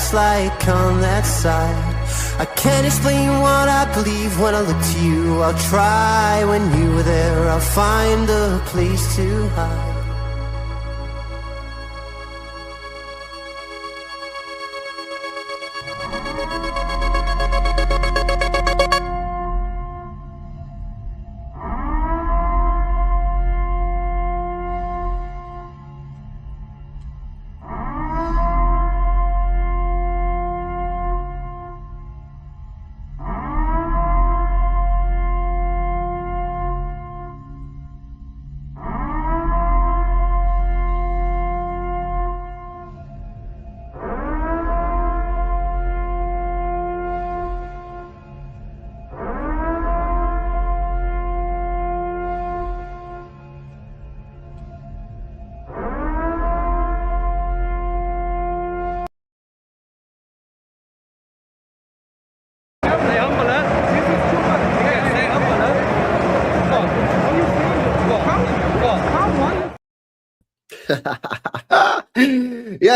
just like on that side. I can't explain what I believe when I look to you. I'll try when you were there. I'll find a place to hide.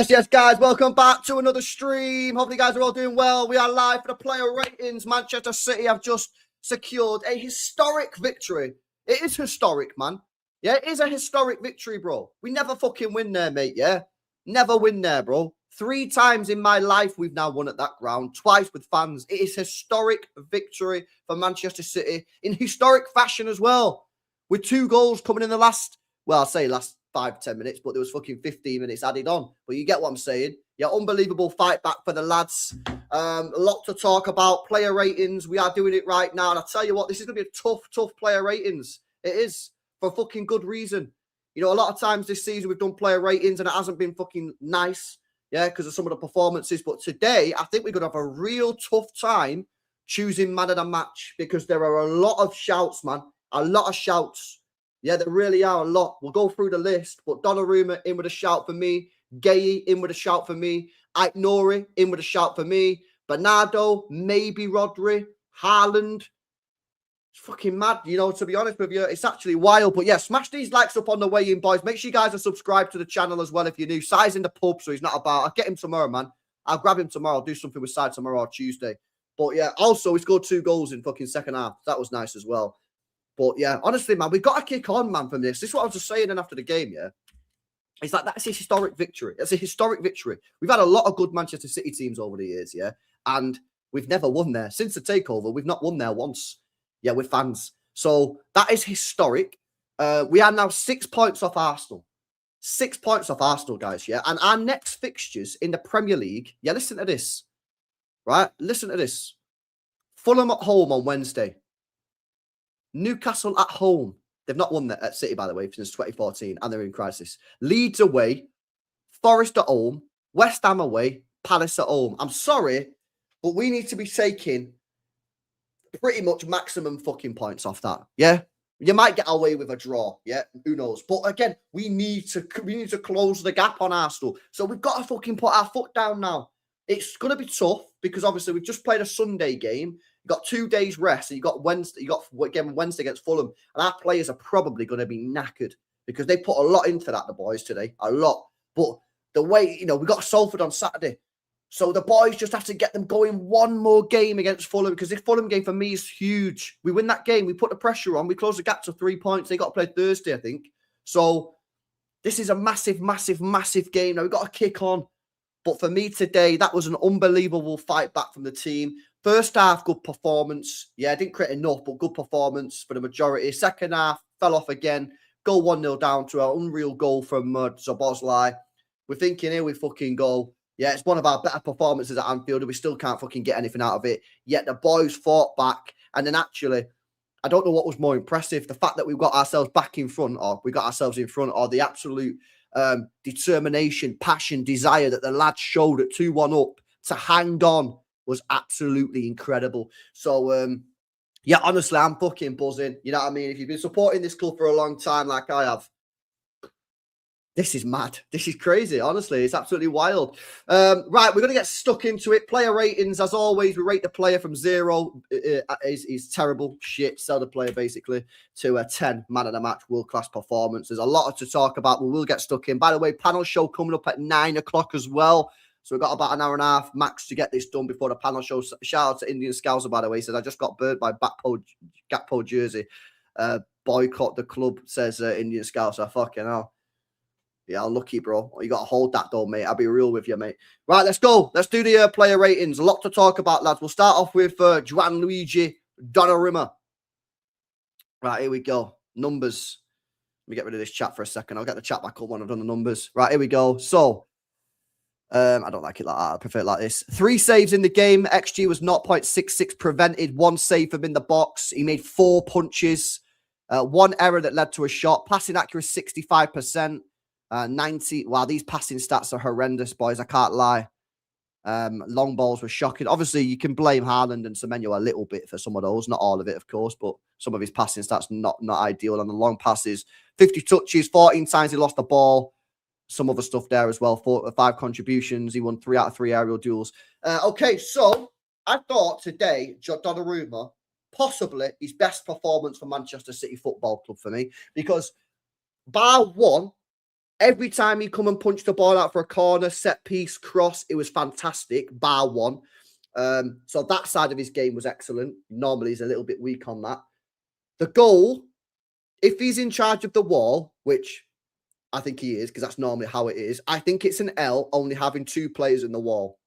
Yes, guys, welcome back to another stream. Hopefully, you guys are all doing well. We are live for the player ratings. Manchester City have just secured a historic victory. It is historic, man. Yeah, it is a historic victory, bro. We never fucking win there, mate, yeah? Never win there, bro. 3 times in my life we've now won at that ground, twice with fans. It is historic victory for Manchester City in historic fashion as well, with 2 goals coming in the last 5-10 minutes, but there was fucking 15 minutes added on. But you get what I'm saying. Yeah, unbelievable fight back for the lads. A lot to talk about. Player ratings. We are doing it right now. And I tell you what, this is going to be a tough player ratings. It is, for fucking good reason. You know, a lot of times this season we've done player ratings and it hasn't been fucking nice. Yeah, because of some of the performances. But today, I think we're going to have a real tough time choosing man of the match, because there are a lot of shouts, man. A lot of shouts. Yeah, there really are a lot. We'll go through the list, but Donnarumma in with a shout for me. Guehi in with a shout for me. Ait-Nouri in with a shout for me. Bernardo, maybe Rodri. Haaland. It's fucking mad, you know, to be honest with you. It's actually wild. But yeah, smash these likes up on the way in, boys. Make sure you guys are subscribed to the channel as well if you're new. Si's in the pub, so he's not about. I'll get him tomorrow, man. I'll grab him tomorrow. I'll do something with Si tomorrow or Tuesday. But yeah, also, he scored 2 goals in fucking second half. That was nice as well. But yeah, honestly, man, we've got to kick on, man, from this. This is what I was just saying then after the game, yeah? It's like, that's a historic victory. It's a historic victory. We've had a lot of good Manchester City teams over the years, yeah? And we've never won there. Since the takeover, we've not won there once. Yeah, with fans. So that is historic. We are now 6 points off Arsenal. 6 points off Arsenal, guys, yeah? And our next fixtures in the Premier League, yeah, listen to this, right? Listen to this. Fulham at home on Wednesday. Newcastle at home. They've not won that at City, by the way, since 2014, and they're in crisis. Leeds away, Forest at home, West Ham away, Palace at home. I'm sorry, but we need to be taking pretty much maximum fucking points off that. Yeah, you might get away with a draw. Yeah, who knows? But again, we need to close the gap on Arsenal. So we've got to fucking put our foot down now. It's going to be tough because obviously we've just played a Sunday game. Got 2 days rest, and you got Wednesday. You got again Wednesday against Fulham, and our players are probably going to be knackered because they put a lot into that. The boys today, a lot. But the way, you know, we got Salford on Saturday, so the boys just have to get them going one more game against Fulham, because this Fulham game for me is huge. We win that game, we put the pressure on, we close the gap to 3 points. They got to play Thursday, I think. So this is a massive game. Now we've got to kick on. But for me today, that was an unbelievable fight back from the team. First half, good performance. Yeah, I didn't create enough, but good performance for the majority. Second half, fell off again. Go 1-0 down to an unreal goal from Szoboszlai. We're thinking, here we fucking go. Yeah, it's one of our better performances at Anfield, and we still can't fucking get anything out of it. Yet the boys fought back. And then actually, I don't know what was more impressive. The fact that we got ourselves back in front, or we got ourselves in front, or the absolute determination, passion, desire that the lads showed at 2-1 up to hang on was absolutely incredible. So, yeah, honestly, I'm fucking buzzing. You know what I mean? If you've been supporting this club for a long time like I have, this is mad. This is crazy, honestly. It's absolutely wild. Right, we're going to get stuck into it. Player ratings, as always, we rate the player from 0 is terrible, shit, sell the player, basically, to a 10, man of the match, world-class performance. There's a lot to talk about. We will get stuck in. By the way, panel show coming up at 9 o'clock as well. So we've got about an hour and a half max to get this done before the panel show. Shout out to Indian Scouser, by the way. He says, I just got burnt by Gakpo jersey. Boycott the club, says Indian Scouser. Fucking hell. Yeah, lucky, bro. You got to hold that, though, mate. I'll be real with you, mate. Right, let's go. Let's do the player ratings. A lot to talk about, lads. We'll start off with Gianluigi Donnarumma. Right, here we go. Numbers. Let me get rid of this chat for a second. I'll get the chat back up when I've done the numbers. Right, here we go. So, I don't like it like that. I prefer it like this. 3 saves in the game. XG was 0.66 prevented. 1 save from in the box. He made 4 punches. 1 error that led to a shot. Passing accuracy 65%. 90. Wow, these passing stats are horrendous, boys. I can't lie. Long balls were shocking. Obviously, you can blame Haaland and Semenyo a little bit for some of those. Not all of it, of course, but some of his passing stats not ideal. On the long passes, 50 touches, 14 times he lost the ball. Some other stuff there as well. 5 contributions. He won 3 out of 3 aerial duels. Okay, so I thought today, Donnarumma, possibly his best performance for Manchester City Football Club for me, because bar one, every time he come and punch the ball out for a corner, set piece, cross, it was fantastic, bar one. So that side of his game was excellent. Normally he's a little bit weak on that. The goal, if he's in charge of the wall, which I think he is, because that's normally how it is, I think it's an L only having 2 players in the wall.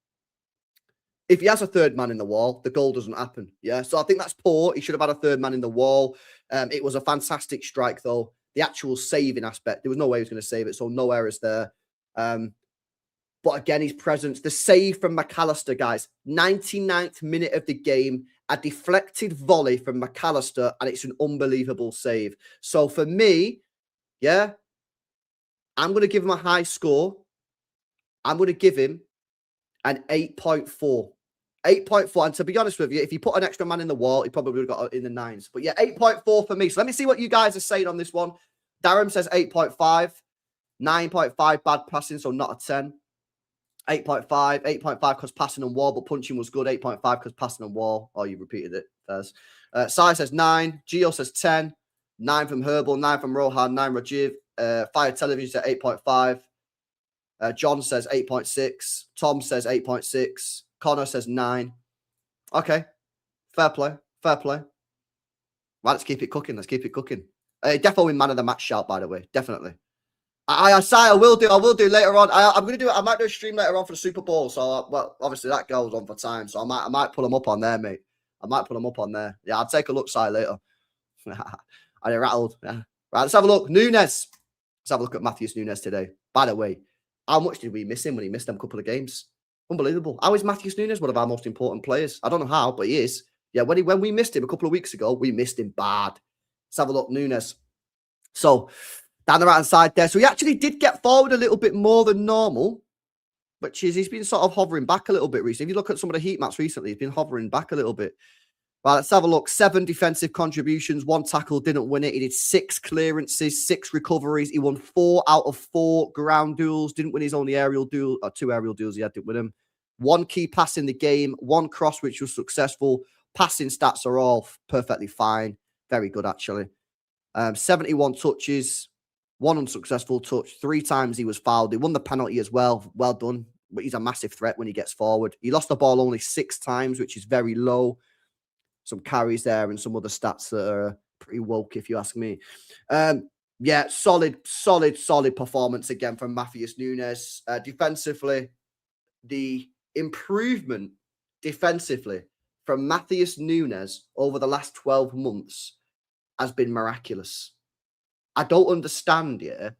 If he has a third man in the wall, the goal doesn't happen. Yeah, so I think that's poor. He should have had a third man in the wall. It was a fantastic strike, though. The actual saving aspect, there was no way he was going to save it, so no errors there. But again, his presence, the save from McAllister, guys, 99th minute of the game, a deflected volley from McAllister, and it's an unbelievable save. So for me, yeah, I'm going to give him a high score. I'm going to give him an 8.4. 8.4. And to be honest with you, if you put an extra man in the wall, he probably would have got it in the 9s. But yeah, 8.4 for me. So let me see what you guys are saying on this one. Darren says 8.5. 9.5 bad passing, so not a 10. 8.5. 8.5 because passing and wall, but punching was good. 8.5 because passing and wall. Oh, you repeated it, Fez. Sai says 9. Gio says 10. 9 from Herbal. 9 from Rohan. 9 Rajiv. Fire Television said 8.5. John says 8.6. Tom says 8.6. Connor says 9. Okay. Fair play. Fair play. Right, let's keep it cooking. Let's keep it cooking. Definitely man of the match shout, by the way. Definitely. I will do later on. I'm going to do it. I might do a stream later on for the Super Bowl. So, well, obviously that goes on for time. So I might pull them up on there, mate. I might put them up on there. Yeah, I'll take a look, Si, later. I rattled. Yeah. Right, let's have a look. Nunes. Let's have a look at Matheus Nunes today. By the way, how much did we miss him when he missed them couple of games? Unbelievable. How is Matheus Nunes one of our most important players? I don't know how, but he is. Yeah, when we missed him a couple of weeks ago, we missed him bad. Let's have a look, Nunes. So, down the right-hand side there. So, he actually did get forward a little bit more than normal, which is he's been sort of hovering back a little bit recently. If you look at some of the heat maps recently, he's been hovering back a little bit. Right, let's have a look. 7 defensive contributions, 1 tackle, didn't win it. He did 6 clearances, 6 recoveries. He won 4 out of 4 ground duels, didn't win his only aerial duel, or 2 aerial duels he had to win him. 1 key pass in the game, 1 cross, which was successful. Passing stats are all perfectly fine. Very good, actually. 71 touches, 1 unsuccessful touch. 3 times he was fouled. He won the penalty as well. Well done. But he's a massive threat when he gets forward. He lost the ball only 6 times, which is very low. Some carries there and some other stats that are pretty woke, if you ask me. Yeah, solid performance again from Matheus Nunes. Defensively, the improvement defensively from Matheus Nunes over the last 12 months has been miraculous. I don't understand yet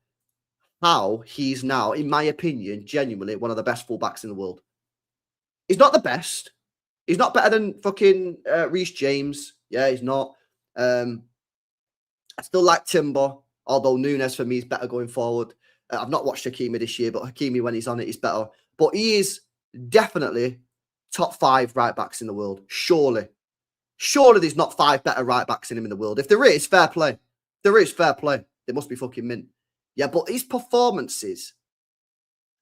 how he's now, in my opinion, genuinely one of the best fullbacks in the world. He's not the best. He's not better than fucking Reece James. Yeah, he's not. I still like Timber, although Nunes for me is better going forward. I've not watched Hakimi this year, but Hakimi, when he's on it, is better. But he is definitely top 5 right-backs in the world. Surely. Surely there's not 5 better right-backs in him in the world. If there is, fair play. There is, fair play. They must be fucking mint. Yeah, but his performances...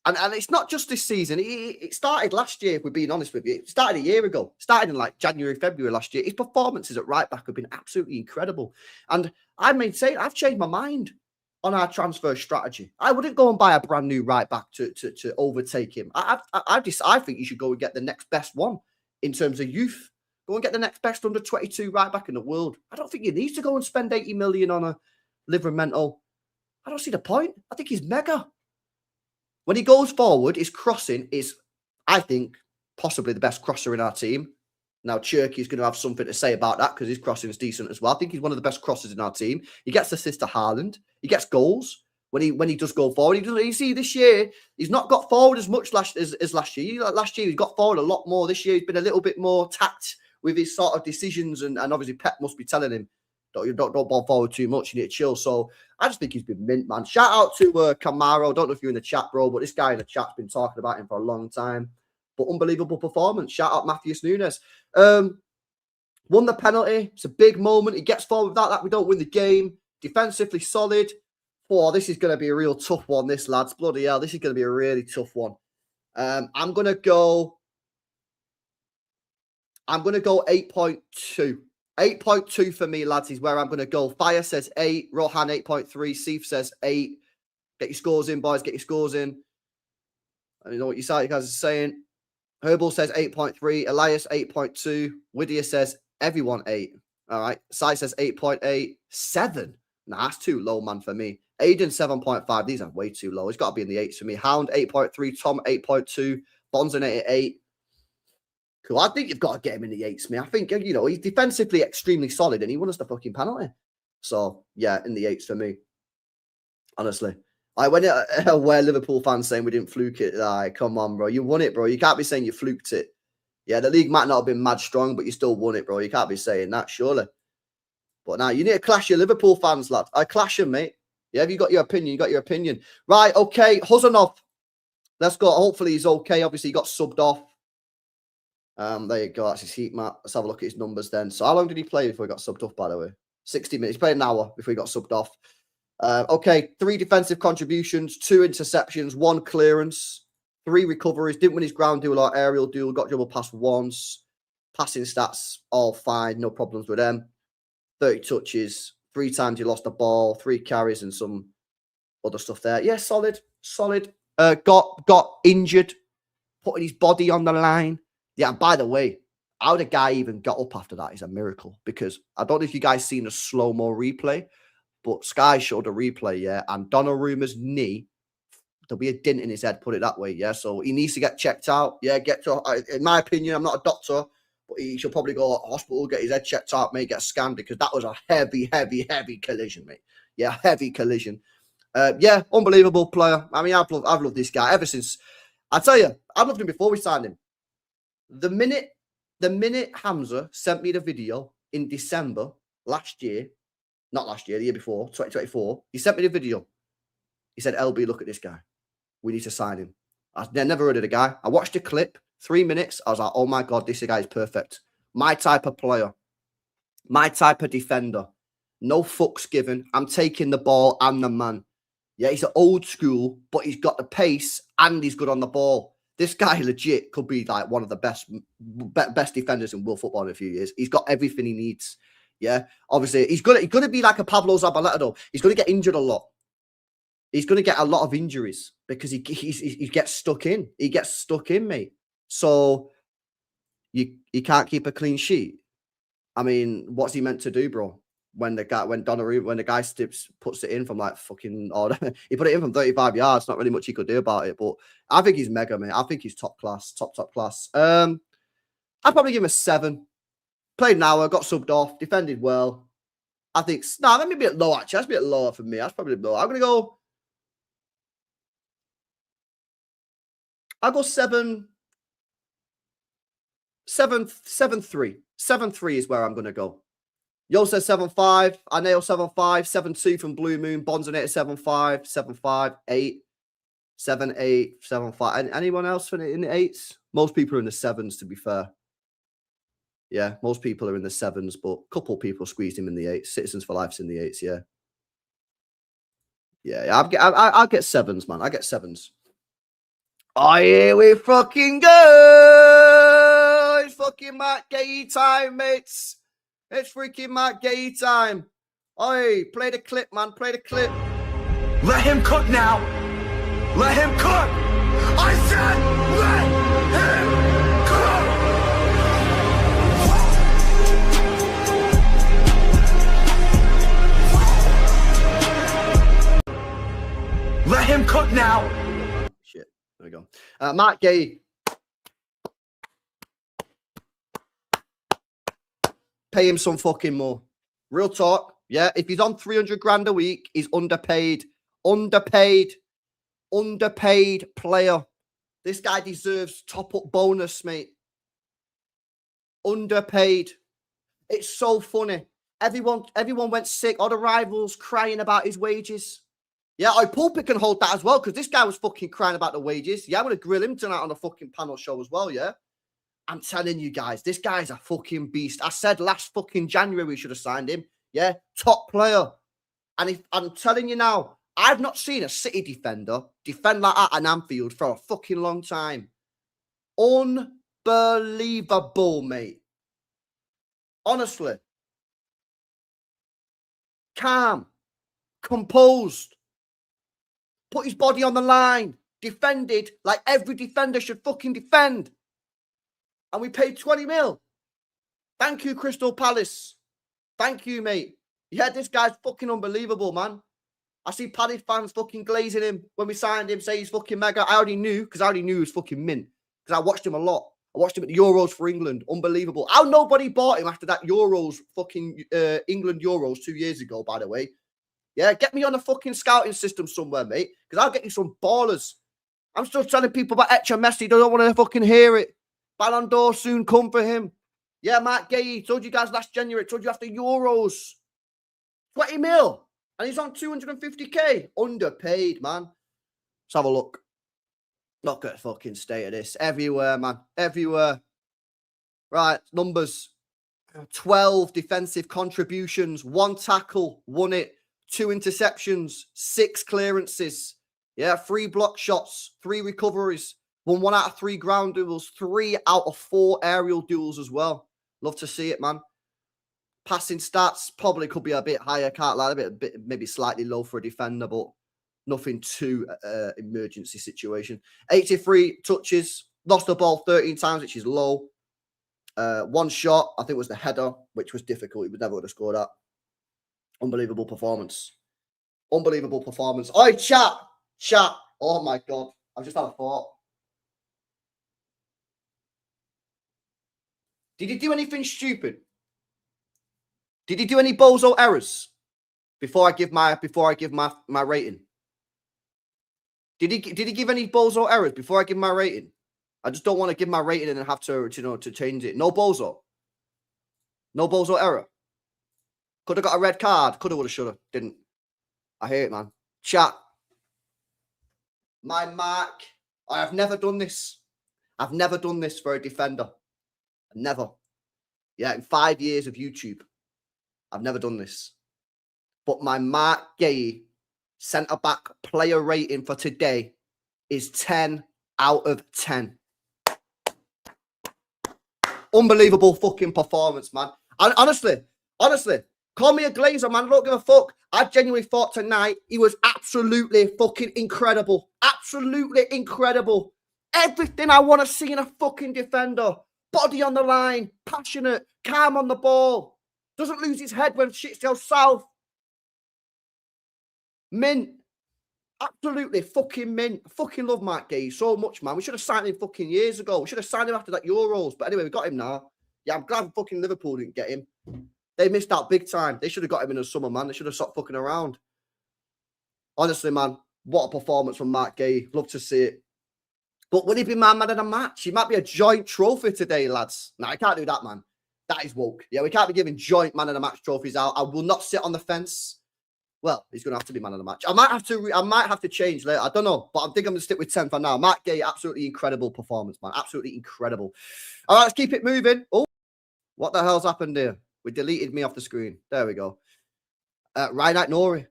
And it's not just this season. It started last year, if we're being honest with you. It started a year ago. It started in like January, February last year. His performances at right back have been absolutely incredible. And I've changed my mind. on our transfer strategy. I wouldn't go and buy a brand new right back to overtake him. I think you should go and get the next best one in terms of youth. Go and get the next best under 22 right back in the world. I don't think you need to go and spend 80 million on a Livramento. I don't see the point. I think he's mega. When he goes forward, his crossing is, I think, possibly the best crosser in our team. Now, Cherki is going to have something to say about that because his crossing is decent as well. I think he's one of the best crossers in our team. He gets assists to Haaland. He gets goals when he does go forward. You see, this year, he's not got forward as much as last year. Last year, he got forward a lot more. This year, he's been a little bit more tact with his sort of decisions. And obviously, Pep must be telling him, don't ball forward too much. You need to chill. So I just think he's been mint, man. Shout out to Camaro. Don't know if you're in the chat, bro, but this guy in the chat's been talking about him for a long time. But unbelievable performance. Shout out Nunes. Won the penalty. It's a big moment. He gets forward without that. We don't win the game. Defensively solid. Oh, this is going to be a real tough one, this, lads. Bloody hell. This is going to be a really tough one. I'm going to go 8.2. 8.2 for me, lads, is where I'm going to go. Fire says 8. Rohan 8.3. Seif says 8. Get your scores in, boys. Get your scores in. I don't know what you guys are saying. Herbal says 8.3. Elias 8.2. Whittier says everyone 8. All right. Sai says 8.8. 7. Nah, that's too low, man, for me. Aiden 7.5. These are way too low. It's got to be in the 8s for me. Hound 8.3. Tom 8.2. Bonzen 8. Cool. I think you've got to get him in the 8s, man. I think, you know, he's defensively extremely solid and he won us the fucking penalty. So, yeah, in the 8s for me. Honestly. Where Liverpool fans saying we didn't fluke it. Come on, bro. You won it, bro. You can't be saying you fluked it. Yeah, the league might not have been mad strong, but you still won it, bro. You can't be saying that, surely. But now, you need to clash your Liverpool fans, lad. I clash them, mate. Yeah, have you got your opinion? You got your opinion. Right, okay. Khusanov. Let's go. Hopefully he's okay. Obviously, he got subbed off. There you go. That's his heat map. Let's have a look at his numbers then. So how long did he play before he got subbed off, by the way? 60 minutes. He played an hour before he got subbed off. Okay, 3 defensive contributions, 2 interceptions, 1 clearance, 3 recoveries. Didn't win his ground duel or aerial duel. Got dribble past once. Passing stats, all fine. No problems with them. 30 touches. 3 times he lost the ball. 3 carries and some other stuff there. Yeah, solid. Solid. Got injured. Putting his body on the line. Yeah, and by the way, how the guy even got up after that is a miracle. Because I don't know if you guys seen a slow-mo replay. But Sky showed a replay, yeah, and Donnarumma's knee, there'll be a dent in his head, put it that way, yeah. So he needs to get checked out, yeah. In my opinion, I'm not a doctor, but he should probably go to hospital, get his head checked out, mate, get scanned because that was a heavy collision, mate. Yeah, heavy collision. Yeah, unbelievable player. I mean, I've loved this guy ever since. I tell you, I've loved him before we signed him. The minute Hamza sent me the video in December last year. Not last year, the year before, 2024. He sent me the video. He said, LB, look at this guy. We need to sign him. I've never heard of the guy. I watched the clip, 3 minutes. I was like, oh my God, this guy is perfect. My type of player. My type of defender. No fucks given. I'm taking the ball and the man. Yeah, he's old school, but he's got the pace and he's good on the ball. This guy legit could be like one of the best defenders in world football in a few years. He's got everything he needs. Yeah, obviously, he's going to be like a Pablo Zabaleta, though. He's going to get injured a lot. He's going to get a lot of injuries because he gets stuck in. He gets stuck in, mate. So you can't keep a clean sheet. I mean, what's he meant to do, bro? When the guy puts it in from like fucking he put it in from 35 yards. Not really much he could do about it. But I think he's mega, mate. I think he's top class. Top class. I'd probably give him a 7. Played an hour, got subbed off, defended well. I think, maybe a bit low, actually. That's a bit lower for me. That's probably low. I'm going to go, I'll go 7-3. 7-3 is where I'm going to go. Yo says 7-5. I nail 7-5. 7-2 from Blue Moon. Bonzonator 7-5. 7-5. 8. 7-8. 7-5. Anyone else in the 8s? Most people are in the 7s, to be fair. Yeah, most people are in the 7s, but a couple people squeezed him in the 8s. Citizens for Life's in the 8s, yeah. Yeah, I'll get 7s, man. I get 7s. Oh, here we fucking go! It's fucking Matt Guehi time, mates. It's freaking Matt Guehi time. Oi, play the clip, man. Play the clip. Let him cook now. Let him cook. I said let him cook. Let him cook now. Shit. There we go. Matt Guehi. Pay him some fucking more. Real talk. Yeah. If he's on 300 grand a week, he's underpaid. Underpaid player. This guy deserves top-up bonus, mate. Underpaid. It's so funny. Everyone went sick. All the rivals crying about his wages. Yeah, Pulpit can hold that as well, because this guy was fucking crying about the wages. Yeah, I'm going to grill him tonight on the fucking panel show as well, yeah? I'm telling you guys, this guy's a fucking beast. I said last fucking January we should have signed him. Yeah, top player. And if I'm telling you now, I've not seen a City defender defend like that at Anfield for a fucking long time. Unbelievable, mate. Honestly. Calm. Composed. Put his body on the line. Defended like every defender should fucking defend. And we paid 20 mil. Thank you, Crystal Palace. Thank you, mate. Yeah, this guy's fucking unbelievable, man. I see Palace fans fucking glazing him when we signed him, say he's fucking mega. I already knew, because I already knew he was fucking mint. Because I watched him a lot. I watched him at the Euros for England. Unbelievable. How nobody bought him after that Euros, fucking England Euros 2 years ago, by the way. Yeah, get me on the fucking scouting system somewhere, mate. Because I'll get you some ballers. I'm still telling people about Echa Messi. They don't want to fucking hear it. Ballon d'Or soon come for him. Yeah, Matt Guehi. Told you guys last January. Told you after Euros. 20 mil. And he's on 250k. Underpaid, man. Let's have a look. Look at the fucking state of this. Everywhere, man. Everywhere. Right, numbers. 12 defensive contributions. 1 tackle. Won it. 2 interceptions. 6 clearances. Yeah, 3 block shots. 3 recoveries. Won 1 out of 3 ground duels. 3 out of 4 aerial duels as well. Love to see it, man. Passing stats probably could be a bit higher. Can't lie, a bit maybe slightly low for a defender, but nothing too emergency situation. 83 touches, lost the ball 13 times, which is low. 1 shot, I think was the header, which was difficult. He would never would have scored that. Unbelievable performance. Unbelievable performance. Oi, chat. Oh my God, I've just had a thought. Did he do anything stupid? Did he do any bozo errors before I give my rating? Did he give any bozo errors before I give my rating? I just don't want to give my rating and then have to change it. No bozo. No bozo error. Could have got a red card. Could have, would have, should have. Didn't. I hate it, man. Chat. My mark. I have never done this. I've never done this for a defender. Never. Yeah, in 5 years of YouTube. I've never done this. But my Mark Guehi centre-back player rating for today is 10 out of 10. Unbelievable fucking performance, man. And honestly, call me a glazer, man. I don't give a fuck. I genuinely thought tonight he was absolutely fucking incredible. Absolutely incredible. Everything I want to see in a fucking defender. Body on the line. Passionate. Calm on the ball. Doesn't lose his head when shit goes south. Mint. Absolutely fucking mint. I fucking love Mark Guehi so much, man. We should have signed him fucking years ago. We should have signed him after that Euros. But anyway, we got him now. Yeah, I'm glad fucking Liverpool didn't get him. They missed out big time. They should have got him in the summer, man. They should have stopped fucking around. Honestly, man, what a performance from Mark Guehi. Love to see it. But will he be man of the match? He might be a joint trophy today, lads. No, I can't do that, man. That is woke. Yeah, we can't be giving joint man of the match trophies out. I will not sit on the fence. Well, he's going to have to be man of the match. I might have to change later. I don't know, but I think I'm going to stick with 10 for now. Mark Guehi, absolutely incredible performance, man. Absolutely incredible. All right, let's keep it moving. Oh, what the hell's happened here? We deleted me off the screen. There we go. Ait-Nouri.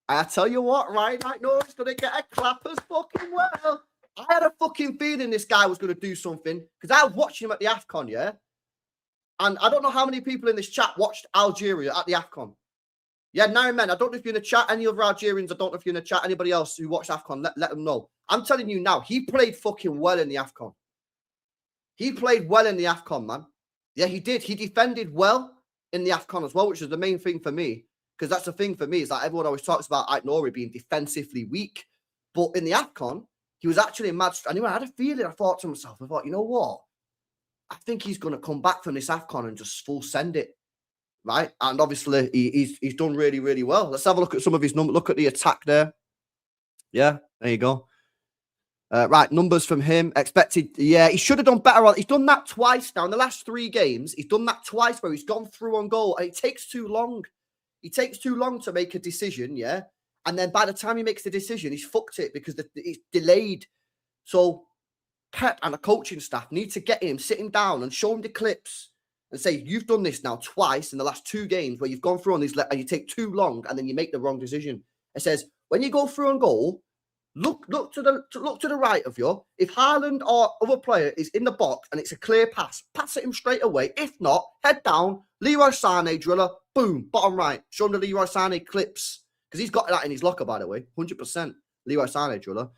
I tell you what, Ait-Nouri's going to get a clap as fucking well. I had a fucking feeling this guy was going to do something because I was watching him at the AFCON, yeah? And I don't know how many people in this chat watched Algeria at the AFCON. Yeah, 9 men. I don't know if you're in the chat. Any other Algerians? I don't know if you're in the chat. Anybody else who watched AFCON, let them know. I'm telling you now, he played fucking well in the AFCON. He played well in the AFCON, man. Yeah, he did. He defended well in the AFCON as well, which is the main thing for me. Because that's the thing for me, is that everyone always talks about Ait-Nouri being defensively weak. But in the AFCON, he was actually a mad... Anyway, I had a feeling, I thought to myself, you know what? I think he's going to come back from this AFCON and just full send it. Right? And obviously, he's done really, really well. Let's have a look at some of his numbers. Look at the attack there. Yeah, there you go. Right, numbers from him. Expected, yeah, he should have done better. He's done that twice now. In the last 3 games, he's done that twice where he's gone through on goal, and it takes too long. He takes too long to make a decision, yeah? And then by the time he makes the decision, he's fucked it because it's delayed. So Pep and the coaching staff need to get him sitting down and show him the clips and say, you've done this now twice in the last 2 games where you've gone through on these and you take too long and then you make the wrong decision. It says, when you go through on goal, look to the right of you. If Haaland or other player is in the box and it's a clear pass, pass it him straight away. If not, head down, Leroy Sané driller, boom, bottom right. Show him the Leroy Sané clips. Because he's got that in his locker, by the way. 100% Leroy Sané driller.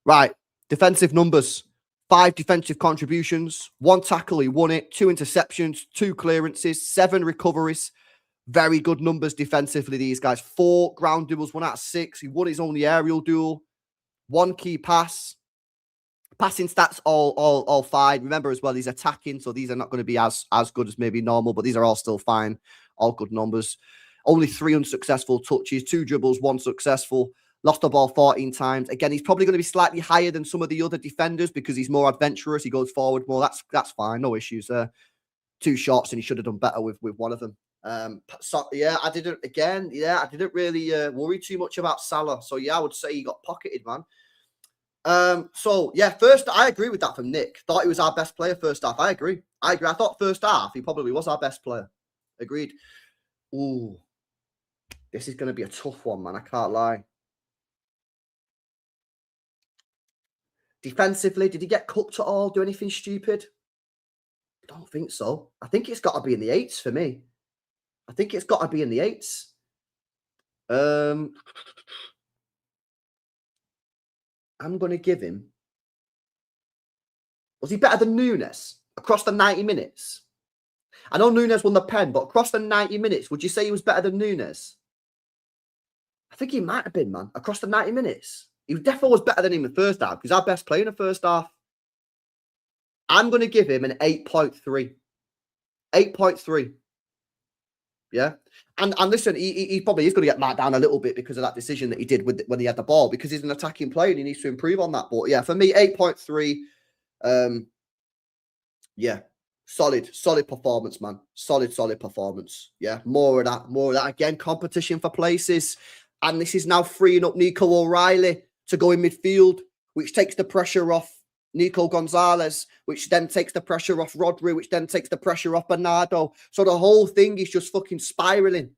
Right, defensive numbers. 5 defensive contributions, 1 tackle, he won it, 2 interceptions, 2 clearances, 7 recoveries. Very good numbers defensively, these guys. 4 ground duels, 1 out of 6. He won his only aerial duel. 1 key pass. Passing stats all fine. Remember as well, he's attacking, so these are not going to be as good as maybe normal, but these are all still fine. All good numbers. Only 3 unsuccessful touches, 2 dribbles, 1 successful. Lost the ball 14 times. Again, he's probably going to be slightly higher than some of the other defenders because he's more adventurous. He goes forward more. That's fine. No issues there. 2 shots, and he should have done better with one of them. So, yeah, I didn't really worry too much about Salah. So, yeah, I would say he got pocketed, man. So, yeah, first, I agree with that from Nick. Thought he was our best player first half. I agree. I thought first half, he probably was our best player. Agreed. Ooh. This is going to be a tough one, man. I can't lie. Defensively, did he get cooked at all? Do anything stupid? I don't think so. I think it's got to be in the 8s for me. I think it's got to be in the 8s. I'm going to give him... Was he better than Nunes across the 90 minutes? I know Nunes won the pen, but across the 90 minutes, would you say he was better than Nunes? I think he might have been, man. Across the 90 minutes. He definitely was better than him in the first half. He's our best player in the first half. I'm going to give him an 8.3. 8.3. Yeah. And listen, he probably is going to get marked down a little bit because of that decision that he did when he had the ball, because he's an attacking player and he needs to improve on that. But yeah, for me, 8.3. Yeah. Solid performance, man. Solid performance. Yeah. More of that. Again, competition for places. And this is now freeing up Nico O'Reilly to go in midfield, which takes the pressure off Nico Gonzalez, which then takes the pressure off Rodri, which then takes the pressure off Bernardo. So the whole thing is just fucking spiraling.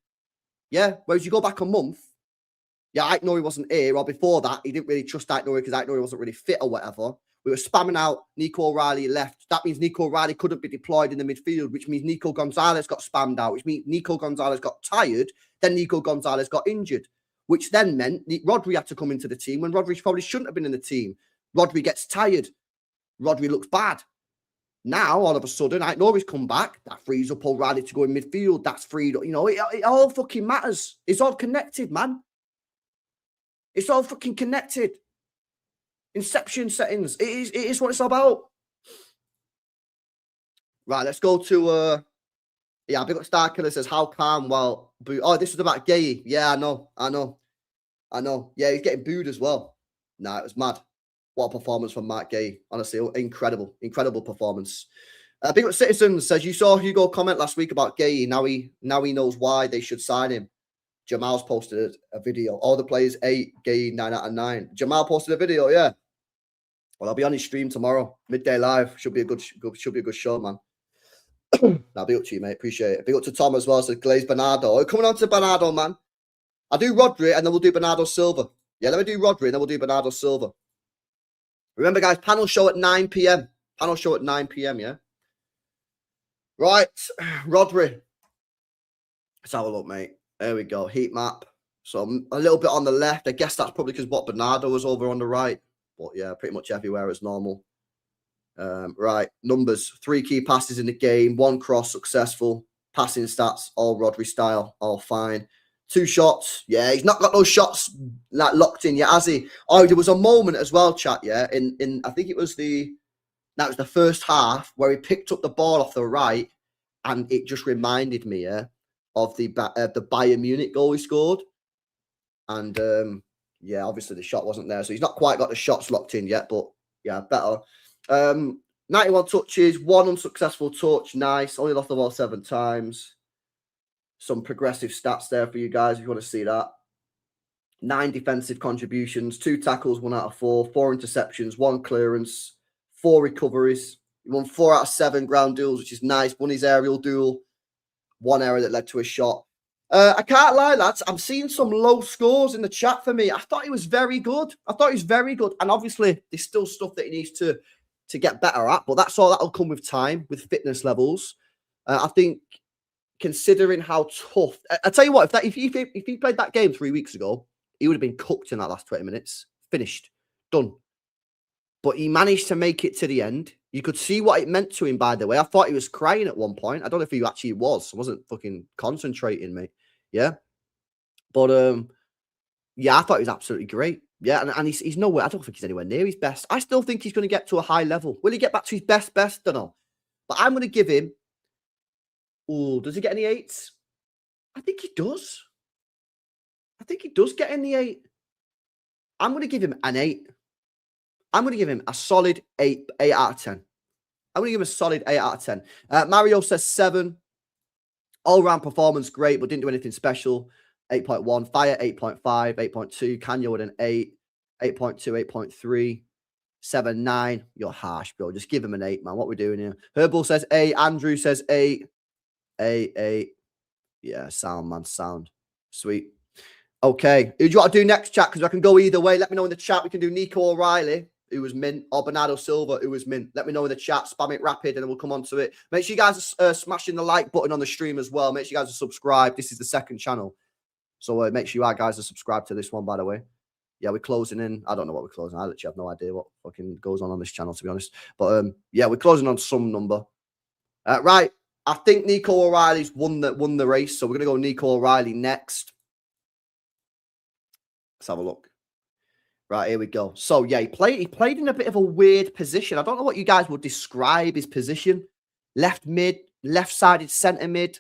Yeah. Whereas you go back a month, yeah, Ait-Nouri wasn't here, or before that, he didn't really trust Ait-Nouri because Ait-Nouri wasn't really fit or whatever. We were spamming out Nico O'Reilly left. That means Nico O'Reilly couldn't be deployed in the midfield, which means Nico Gonzalez got spammed out, which means Nico Gonzalez got tired. Then Nico Gonzalez got injured, which then meant Rodri had to come into the team when Rodri probably shouldn't have been in the team. Rodri gets tired. Rodri looks bad. Now, all of a sudden, Ait-Nouri's come back. That frees up O'Reilly to go in midfield. That's freed up. You know, it all fucking matters. It's all connected, man. It's all fucking connected. Inception settings. It is what it's about. Right, let's go to... Yeah, Big Up Star Killer says, how calm while... Oh, this was about Guehi. Yeah, I know. Yeah, he's getting booed as well. Nah, it was mad. What a performance from Mark Guehi. Honestly, incredible performance. Big Up Citizen says, you saw Hugo comment last week about Guehi. Now he knows why they should sign him. Jamal's posted a video. All the players 8, Guehi 9 out of 9. Jamal posted a video, yeah. Well, I'll be on his stream tomorrow. Midday live. Should be a good show, man. Now, big up to you, mate. Appreciate it. Big up to Tom as well. So Glaze Bernardo. Oh, coming on to Bernardo, man. I'll do Rodri and then we'll do Bernardo Silva. Yeah, let me do Rodri and then we'll do Bernardo Silva. Remember, guys, panel show at 9 p.m. Panel show at 9 p.m., yeah? Right. Rodri. Let's have a look, mate. There we go. Heat map. So a little bit on the left. I guess that's probably because what Bernardo was over on the right. But yeah, pretty much everywhere as normal. Right. Numbers. 3 key passes in the game. 1 cross successful. Passing stats, all Rodri style, all fine. 2 shots. Yeah, he's not got those shots like locked in yet, has he? Oh, there was a moment as well, chat, yeah. In I think it was the first half where he picked up the ball off the right, and it just reminded me, yeah, of the Bayern Munich goal he scored. And yeah, obviously the shot wasn't there, so he's not quite got the shots locked in yet, but yeah, better. 91 touches, 1 unsuccessful touch. Nice. Only lost the ball 7 times. Some progressive stats there for you guys if you want to see that. 9 defensive contributions, 2 tackles, 1 out of 4, 4 interceptions, 1 clearance, 4 recoveries. He won 4 out of 7 ground duels, which is nice. Won his aerial duel. 1 error that led to a shot. I can't lie, lads. I'm seeing some low scores in the chat for me. I thought he was very good. And obviously, there's still stuff that he needs to get better at, but that'll come with time, with fitness levels. I think, considering how tough, I tell you what, if he played that game 3 weeks ago, he would have been cooked in that last 20 minutes, finished, done. But he managed to make it to the end. You could see what it meant to him, by the way. I thought he was crying at one point. I don't know if he actually was. I wasn't fucking concentrating, mate. Yeah, but yeah, I thought he was absolutely great. Yeah, and he's nowhere. I don't think he's anywhere near his best. I still think he's going to get to a high level. Will he get back to his best? Don't know. But I'm going to give him. Oh, does he get any 8s? I think he does. I think he does get any 8. I'm going to give him an 8. I'm going to give him a solid 8 out of 10. I'm going to give him a solid 8 out of 10. Mario says 7. All-round performance, great, but didn't do anything special. 8.1. Fire, 8.5. 8.2. Canyo with an 8. 8.2. 8.3. 7, 9. You're harsh, bro. Just give him an 8, man. What we're doing here. Herbal says 8. Andrew says 8. 8. Yeah, sound, man. Sound. Sweet. Okay. Who do you want to do next, chat? Because I can go either way. Let me know in the chat. We can do Nico O'Reilly, who was mint, or Bernardo Silva, who was mint. Let me know in the chat. Spam it rapid, and then we'll come on to it. Make sure you guys are smashing the like button on the stream as well. Make sure you guys are subscribed. This is the second channel. So make sure you guys are subscribed to this one, by the way. Yeah, we're closing in. I don't know what we're closing. I literally have no idea what fucking goes on this channel, to be honest. But yeah, we're closing on some number. Right. I think Nico O'Reilly's won the race. So we're going to go Nico O'Reilly next. Let's have a look. Right, here we go. So yeah, he played in a bit of a weird position. I don't know what you guys would describe his position. Left mid, left-sided centre mid.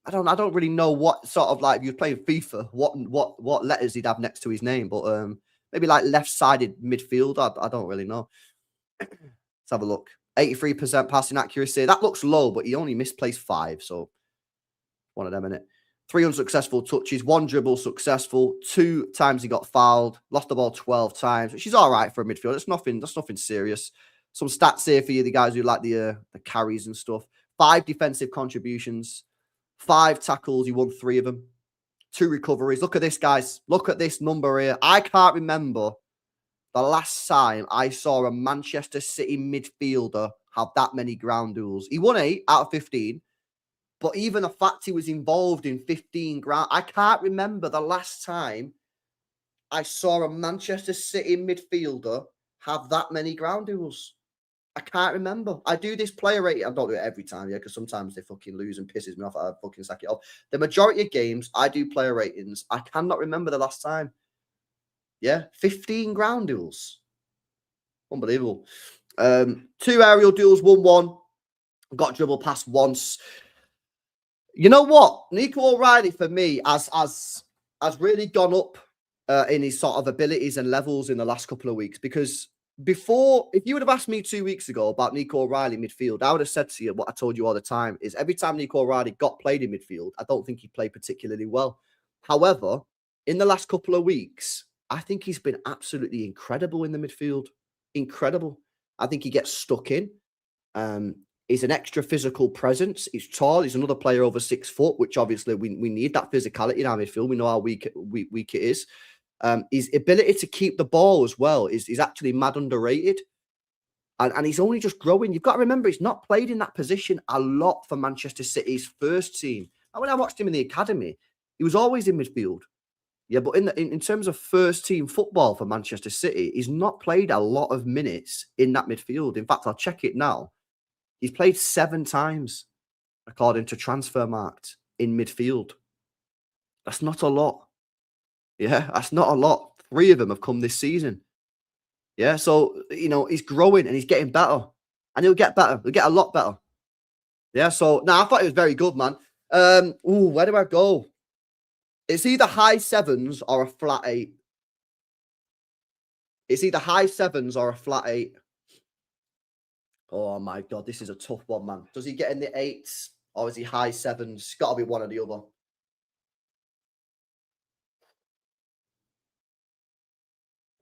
I don't really know what sort of, like, if you're playing FIFA, what letters he'd have next to his name, but maybe like left-sided midfield. I don't really know. Let's have a look. 83% passing accuracy. That looks low, but he only misplaced 5, so one of them, innit? 3 unsuccessful touches, 1 dribble successful, 2 times he got fouled, lost the ball 12 times, which is all right for a midfield. That's nothing serious. Some stats here for you, the guys who like the carries and stuff. 5 defensive contributions, 5 tackles. He won 3 of them. 2 recoveries. Look at this, guys. Look at this number here. I can't remember the last time I saw a Manchester City midfielder have that many ground duels. He won 8 out of 15. But even the fact he was involved in 15 ground, I can't remember the last time I saw a Manchester City midfielder have that many ground duels. I can't remember. I do this player rating. I don't do it every time, yeah, because sometimes they fucking lose and pisses me off. I fucking sack it off. The majority of games, I do player ratings. I cannot remember the last time. Yeah, 15 ground duels. Unbelievable. 2 aerial duels, 1-1. Got dribble past once. You know what? Nico O'Reilly, for me, has really gone up in his sort of abilities and levels in the last couple of weeks. Because before, if you would have asked me 2 weeks ago about Nico O'Reilly midfield, I would have said to you what I told you all the time is every time Nico O'Reilly got played in midfield, I don't think he played particularly well. However, in the last couple of weeks, I think he's been absolutely incredible in the midfield. Incredible. I think he gets stuck in. He's an extra physical presence. He's tall. He's another player over 6 foot, which obviously we need that physicality in our midfield. We know how weak it is. His ability to keep the ball as well is actually mad underrated. And he's only just growing. You've got to remember, he's not played in that position a lot for Manchester City's first team. And when I watched him in the academy, He was always in midfield. Yeah, but in terms of first team football for Manchester City, he's not played a lot of minutes in that midfield. In fact, I'll check it now. He's played 7 times, according to Transfermarkt, in midfield. That's not a lot. Yeah, that's not a lot. 3 of them have come this season. Yeah, so, he's growing and he's getting better. And he'll get better. He'll get a lot better. Yeah, so, I thought it was very good, man. Where do I go? It's either high 7s or a flat 8. It's either high 7s or a flat 8. Oh, my God, this is a tough one, man. Does he get in the 8s or is he high 7s? It's got to be one or the other.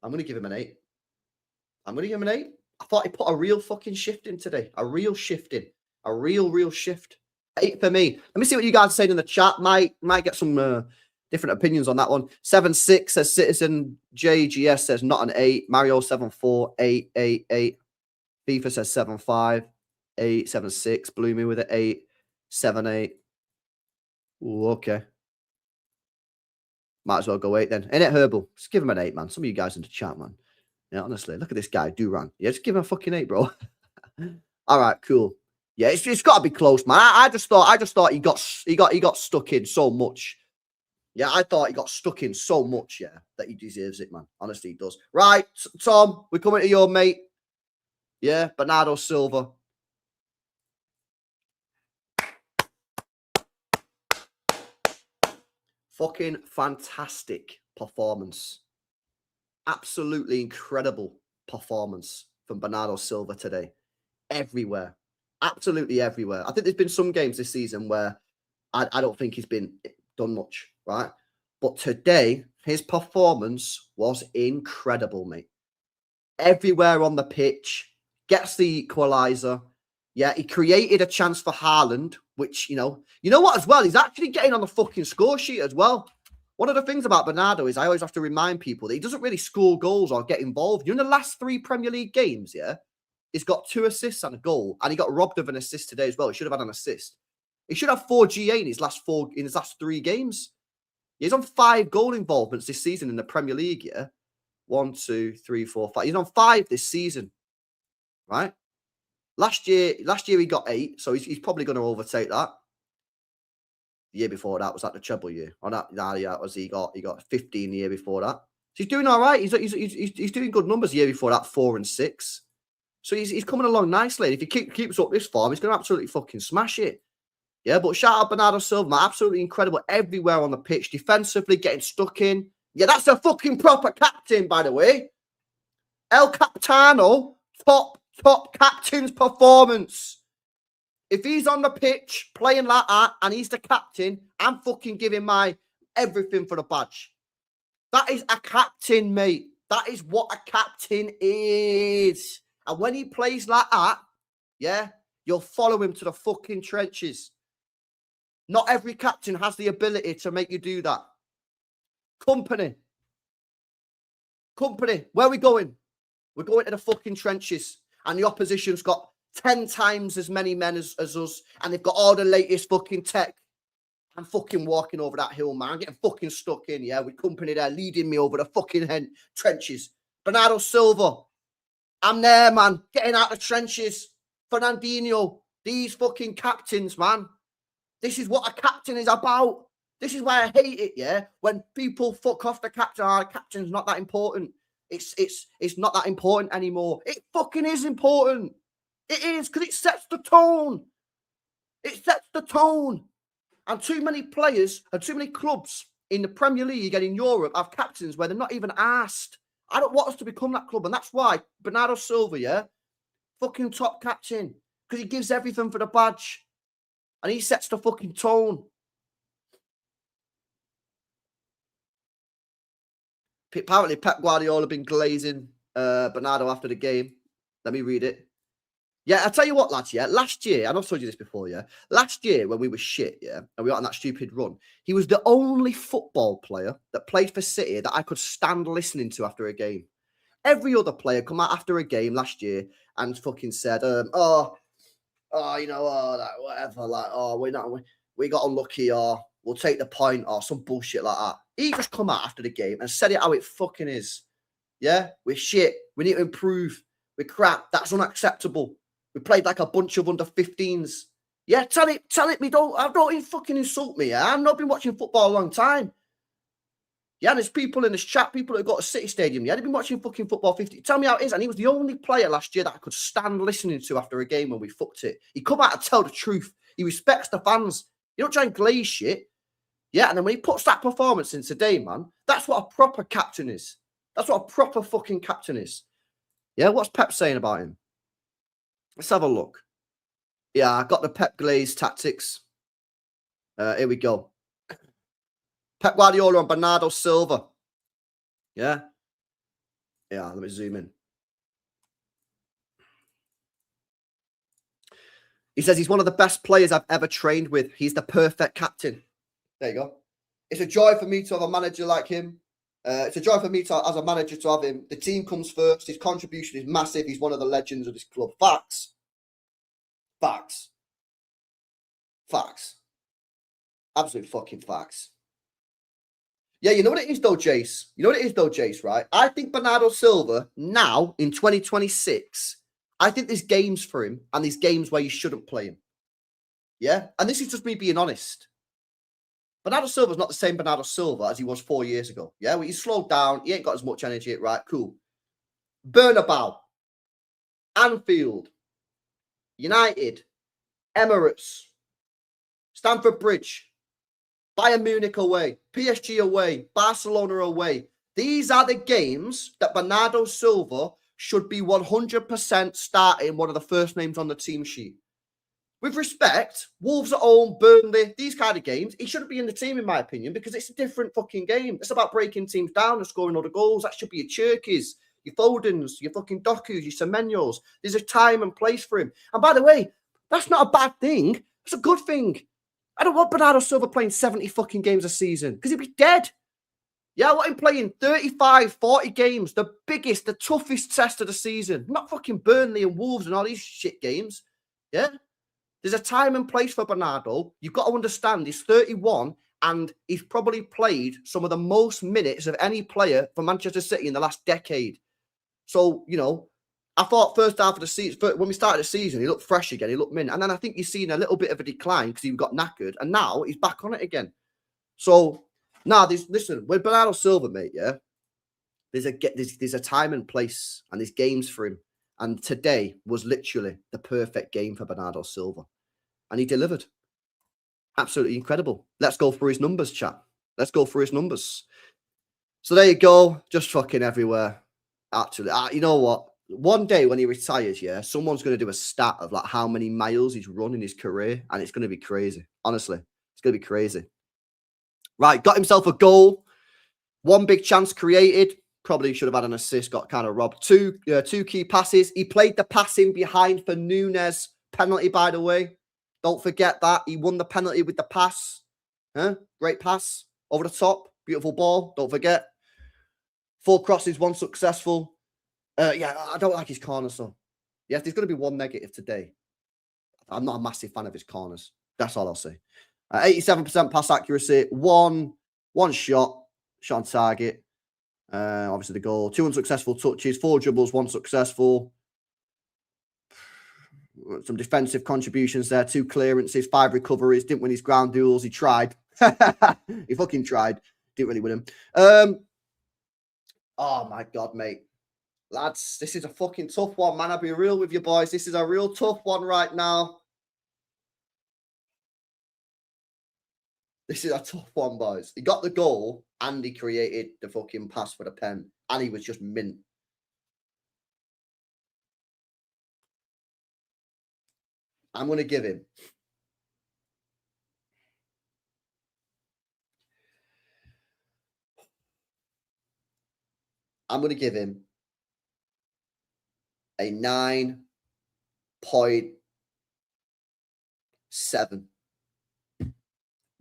I'm going to give him an 8. I'm going to give him an 8. I thought he put a real fucking shift in today. A real shift in. A real shift. 8 for me. Let me see what you guys are saying in the chat. Might get some different opinions on that one. 7-6 says Citizen. JGS says not an 8. Mario 7-4. 8. FIFA says 7-5. 8. 7-6. Blew me with an 8. 7-8. Ooh, okay. Might as well go 8 then. Ain't it Herbal? Just give him an 8, man. Some of you guys in the chat, man. Yeah, honestly, look at this guy, Duran. Yeah, just give him a fucking 8, bro. All right, cool. Yeah, it's got to be close, man. I just thought he got stuck in so much. Yeah, I thought he got stuck in so much, yeah, that he deserves it, man. Honestly, he does. Right, Tom, we're coming to your mate. Yeah, Bernardo Silva. Fucking fantastic performance. Absolutely incredible performance from Bernardo Silva today. Everywhere. Absolutely everywhere. I think there's been some games this season where I don't think he's been done much, right? But today, his performance was incredible, mate. Everywhere on the pitch, gets the equaliser. Yeah, he created a chance for Haaland, which, you know what as well? He's actually getting on the fucking score sheet as well. One of the things about Bernardo is I always have to remind people that he doesn't really score goals or get involved. In the last 3 Premier League games, yeah, he's got 2 assists and a goal, and he got robbed of an assist today as well. He should have had an assist. He should have 4 GA in his last 3 games. He's on 5 goal involvements this season in the Premier League, yeah. 1, 2, 3, 4, 5. He's on 5 this season, right? Last year he got 8, so he's probably going to overtake that. The year before that was that the treble year. Or that, yeah, was he got 15 the year before that. So he's doing all right. He's doing good numbers the year before that, 4 and 6. So he's coming along nicely. If he keeps up this form, he's going to absolutely fucking smash it. Yeah, but shout out Bernardo Silva, absolutely incredible everywhere on the pitch, defensively getting stuck in. Yeah, that's a fucking proper captain, by the way. El Capitano, top captain's performance. If he's on the pitch playing like that and he's the captain, I'm fucking giving my everything for the badge. That is a captain, mate. That is what a captain is. And when he plays like that, yeah, you'll follow him to the fucking trenches. Not every captain has the ability to make you do that. Company. Where are we going? We're going to the fucking trenches. And the opposition's got 10 times as many men as us. And they've got all the latest fucking tech. I'm fucking walking over that hill, man. I'm getting fucking stuck in, yeah, with company there leading me over the fucking trenches. Bernardo Silva. I'm there, man. Getting out the trenches. Fernandinho. These fucking captains, man. This is what a captain is about. This is why I hate it, yeah? When people fuck off the captain. The captain's not that important. It's not that important anymore. It fucking is important. It is, because it sets the tone. It sets the tone. And too many players and too many clubs in the Premier League and in Europe have captains where they're not even asked. I don't want us to become that club. And that's why Bernardo Silva, yeah, fucking top captain. Because he gives everything for the badge. And he sets the fucking tone. Apparently, Pep Guardiola been glazing Bernardo after the game. Let me read it. Yeah, I'll tell you what, lads, yeah. Last year, and I've told you this before, yeah. Last year, when we were shit, yeah, and we were on that stupid run, he was the only football player that played for City that I could stand listening to after a game. Every other player come out after a game last year and fucking said, whatever, like, we got unlucky, or we'll take the point or some bullshit like that. He just come out after the game and said it how it fucking is. Yeah, we're shit. We need to improve. We're crap. That's unacceptable. We played like a bunch of under 15s. Yeah, tell it me. Don't even fucking insult me. Yeah? I've not been watching football a long time. Yeah, there's people in this chat, people that got to City Stadium. Yeah, they've been watching fucking football 50. Tell me how it is. And he was the only player last year that I could stand listening to after a game when we fucked it. He come out and tell the truth. He respects the fans. You don't try and glaze shit. Yeah, and then when he puts that performance in today, man, that's what a proper captain is. That's what a proper fucking captain is. Yeah, what's Pep saying about him? Let's have a look. Yeah, I got the Pep Glaze tactics. Here we go. Pep Guardiola and Bernardo Silva. Yeah. Yeah, let me zoom in. He says he's one of the best players I've ever trained with. He's the perfect captain. There you go. It's a joy for me to have a manager like him. It's a joy for me to, as a manager, to have him. The team comes first. His contribution is massive. He's one of the legends of this club. Facts. Facts. Facts. Absolute fucking facts. Yeah, you know what it is though, Jace? You know what it is though, Jace, right? I think Bernardo Silva, now, in 2026, I think there's games for him and there's games where you shouldn't play him. Yeah? And this is just me being honest. Bernardo Silva's not the same Bernardo Silva as he was 4 years ago. Yeah? Well, he's slowed down. He ain't got as much energy, right? Cool. Bernabeu. Anfield. United. Emirates. Stamford Bridge. Bayern Munich away, PSG away, Barcelona away. These are the games that Bernardo Silva should be 100% starting one of the first names on the team sheet. With respect, Wolves at home, Burnley, these kind of games, he shouldn't be in the team, in my opinion, because it's a different fucking game. It's about breaking teams down and scoring other goals. That should be your Cherkis, your Fodens, your fucking Dokus, your Semenyos. There's a time and place for him. And by the way, that's not a bad thing. It's a good thing. I don't want Bernardo Silva playing 70 fucking games a season because he'd be dead. Yeah, I want him playing 35, 40 games, the biggest, the toughest test of the season. Not fucking Burnley and Wolves and all these shit games. Yeah? There's a time and place for Bernardo. You've got to understand he's 31 and he's probably played some of the most minutes of any player for Manchester City in the last decade. So, you know, I thought first half of the season, when we started the season, he looked fresh again. He looked mint. And then I think you've seen a little bit of a decline because he got knackered. And now he's back on it again. So, now, listen, with Bernardo Silva, mate, yeah, there's a time and place and there's games for him. And today was literally the perfect game for Bernardo Silva. And he delivered. Absolutely incredible. Let's go through his numbers, chat. Let's go through his numbers. So there you go. Just fucking everywhere. Actually, you know what? One day when he retires, yeah, someone's going to do a stat of like how many miles he's run in his career. And it's going to be crazy. Honestly, it's going to be crazy. Right, got himself a goal. One big chance created. Probably should have had an assist, got kind of robbed. Two key passes. He played the pass in behind for Nunes. Penalty, by the way. Don't forget that. He won the penalty with the pass. Huh? Great pass. Over the top. Beautiful ball. Don't forget. 4 crosses, 1 successful. Yeah, I don't like his corners, though. Yes, there's going to be 1 negative today. I'm not a massive fan of his corners. That's all I'll say. 87% pass accuracy. One shot on target. Obviously the goal. 2 unsuccessful touches. 4 dribbles, 1 successful. Some defensive contributions there. 2 clearances, 5 recoveries. Didn't win his ground duels. He tried. He fucking tried. Didn't really win him. Oh my God, mate. Lads, this is a fucking tough one, man. I'll be real with you boys. This is a real tough one right now. This is a tough one, boys. He got the goal and he created the fucking pass for the pen. And he was just mint. I'm going to give him. I'm going to give him a 9.7.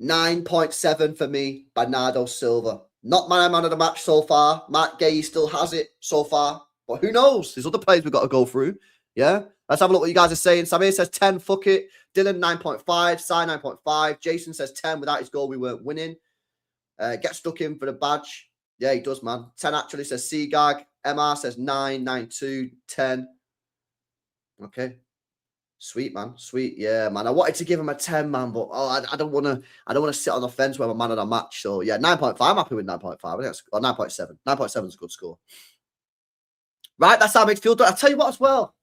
9.7 for me, Bernardo Silva. Not my man of the match so far. Guehi still has it so far. But who knows? There's other players we've got to go through. Yeah? Let's have a look what you guys are saying. Samir says 10, fuck it. Dylan, 9.5. Sai, 9.5. Jason says 10. Without his goal, we weren't winning. Get stuck in for the badge. Yeah, he does, man. 10 actually says Seagag. MR says 9, 9-2, 10. Okay. Sweet, man. Sweet. Yeah, man. I wanted to give him a 10, man, but I don't want to sit on the fence when I'm man of the match. So yeah, 9.5. I'm happy with 9.5. I think that's 9.7. 9.7 is a good score. Right, that's our midfield done. I'll tell you what as well.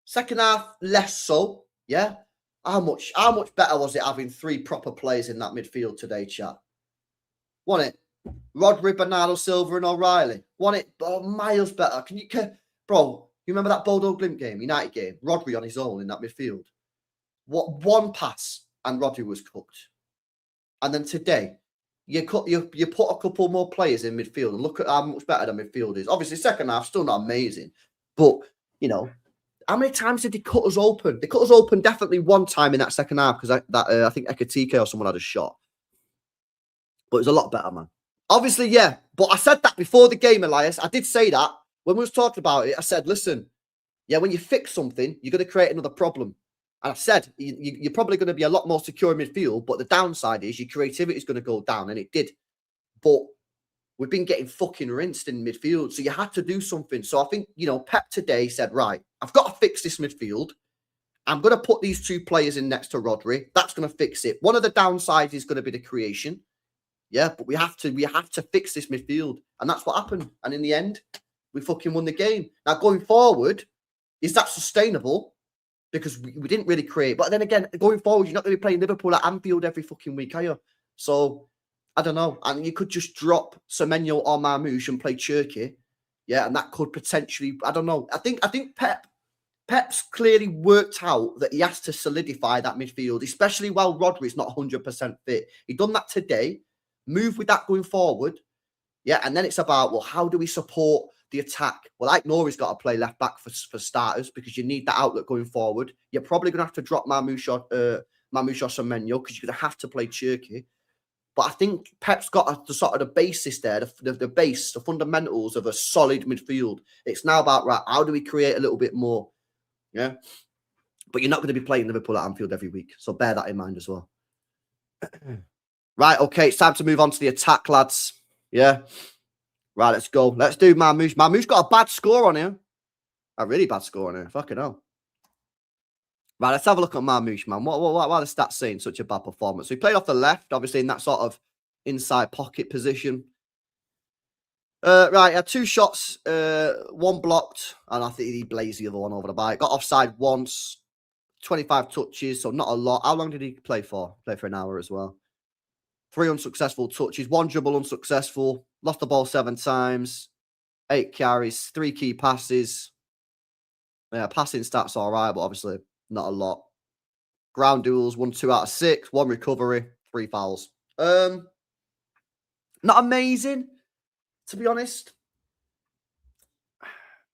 Second half, less so. Yeah. How much better was it having 3 proper players in that midfield today, chat? Wasn't it? Rodri, Bernardo, Silva, and O'Reilly. Wasn't it? Miles better. Bro, you remember that Bodo Glimt game, United game? Rodri on his own in that midfield. What, one pass and Rodri was cooked. And then today, you put a couple more players in midfield and look at how much better the midfield is. Obviously, second half, still not amazing. But, you know, how many times did they cut us open? They cut us open definitely one time in that second half because I think Ekatike or someone had a shot. But it was a lot better, man. Obviously, yeah. But I said that before the game, Elias. I did say that. When we was talking about it, I said, listen, yeah, when you fix something, you're going to create another problem. And I said, you're probably going to be a lot more secure in midfield, but the downside is your creativity is going to go down, and it did. But we've been getting fucking rinsed in midfield, so you had to do something. So I think, you know, Pep today said, right, I've got to fix this midfield. I'm going to put these 2 players in next to Rodri. That's going to fix it. One of the downsides is going to be the creation. Yeah, but we have to fix this midfield. And that's what happened. And in the end, we fucking won the game. Now, going forward, is that sustainable? Because we didn't really create. But then again, going forward, you're not going to be playing Liverpool at Anfield every fucking week, are you? So, I don't know. And you could just drop Semenyo or Marmoush and play Cherki. Yeah, and that could potentially, I don't know. I think Pep's clearly worked out that he has to solidify that midfield, especially while Rodri's not 100% fit. He done that today. Move with that going forward. Yeah, and then it's about, well, how do we support the attack? Well, Ait-Nouri's got to play left back for starters because you need that outlet going forward. You're probably going to have to drop Marmoush or Semenyo because you're going to have to play Cherki. But I think Pep's got the sort of the basis there, the fundamentals of a solid midfield. It's now about, right, how do we create a little bit more? Yeah. But you're not going to be playing Liverpool at Anfield every week. So bear that in mind as well. Right, okay, it's time to move on to the attack, lads. Yeah. Right, let's go. Let's do Marmoush. Marmoush got a bad score on here. A really bad score on here. Fucking hell. Right, let's have a look at Marmoush, man. What are the stats saying such a bad performance? So he played off the left, obviously in that sort of inside pocket position. Right, he had 2 shots, 1 blocked, and I think he blazed the other one over the bar. Got offside once, 25 touches, so not a lot. How long did he play for? Play for an hour as well. 3 unsuccessful touches, 1 dribble unsuccessful, lost the ball 7 times, 8 carries, 3 key passes. Yeah, passing stats all right, but obviously not a lot. Ground duels, 1 2 out of 6, 1 recovery, 3 fouls. Not amazing, to be honest.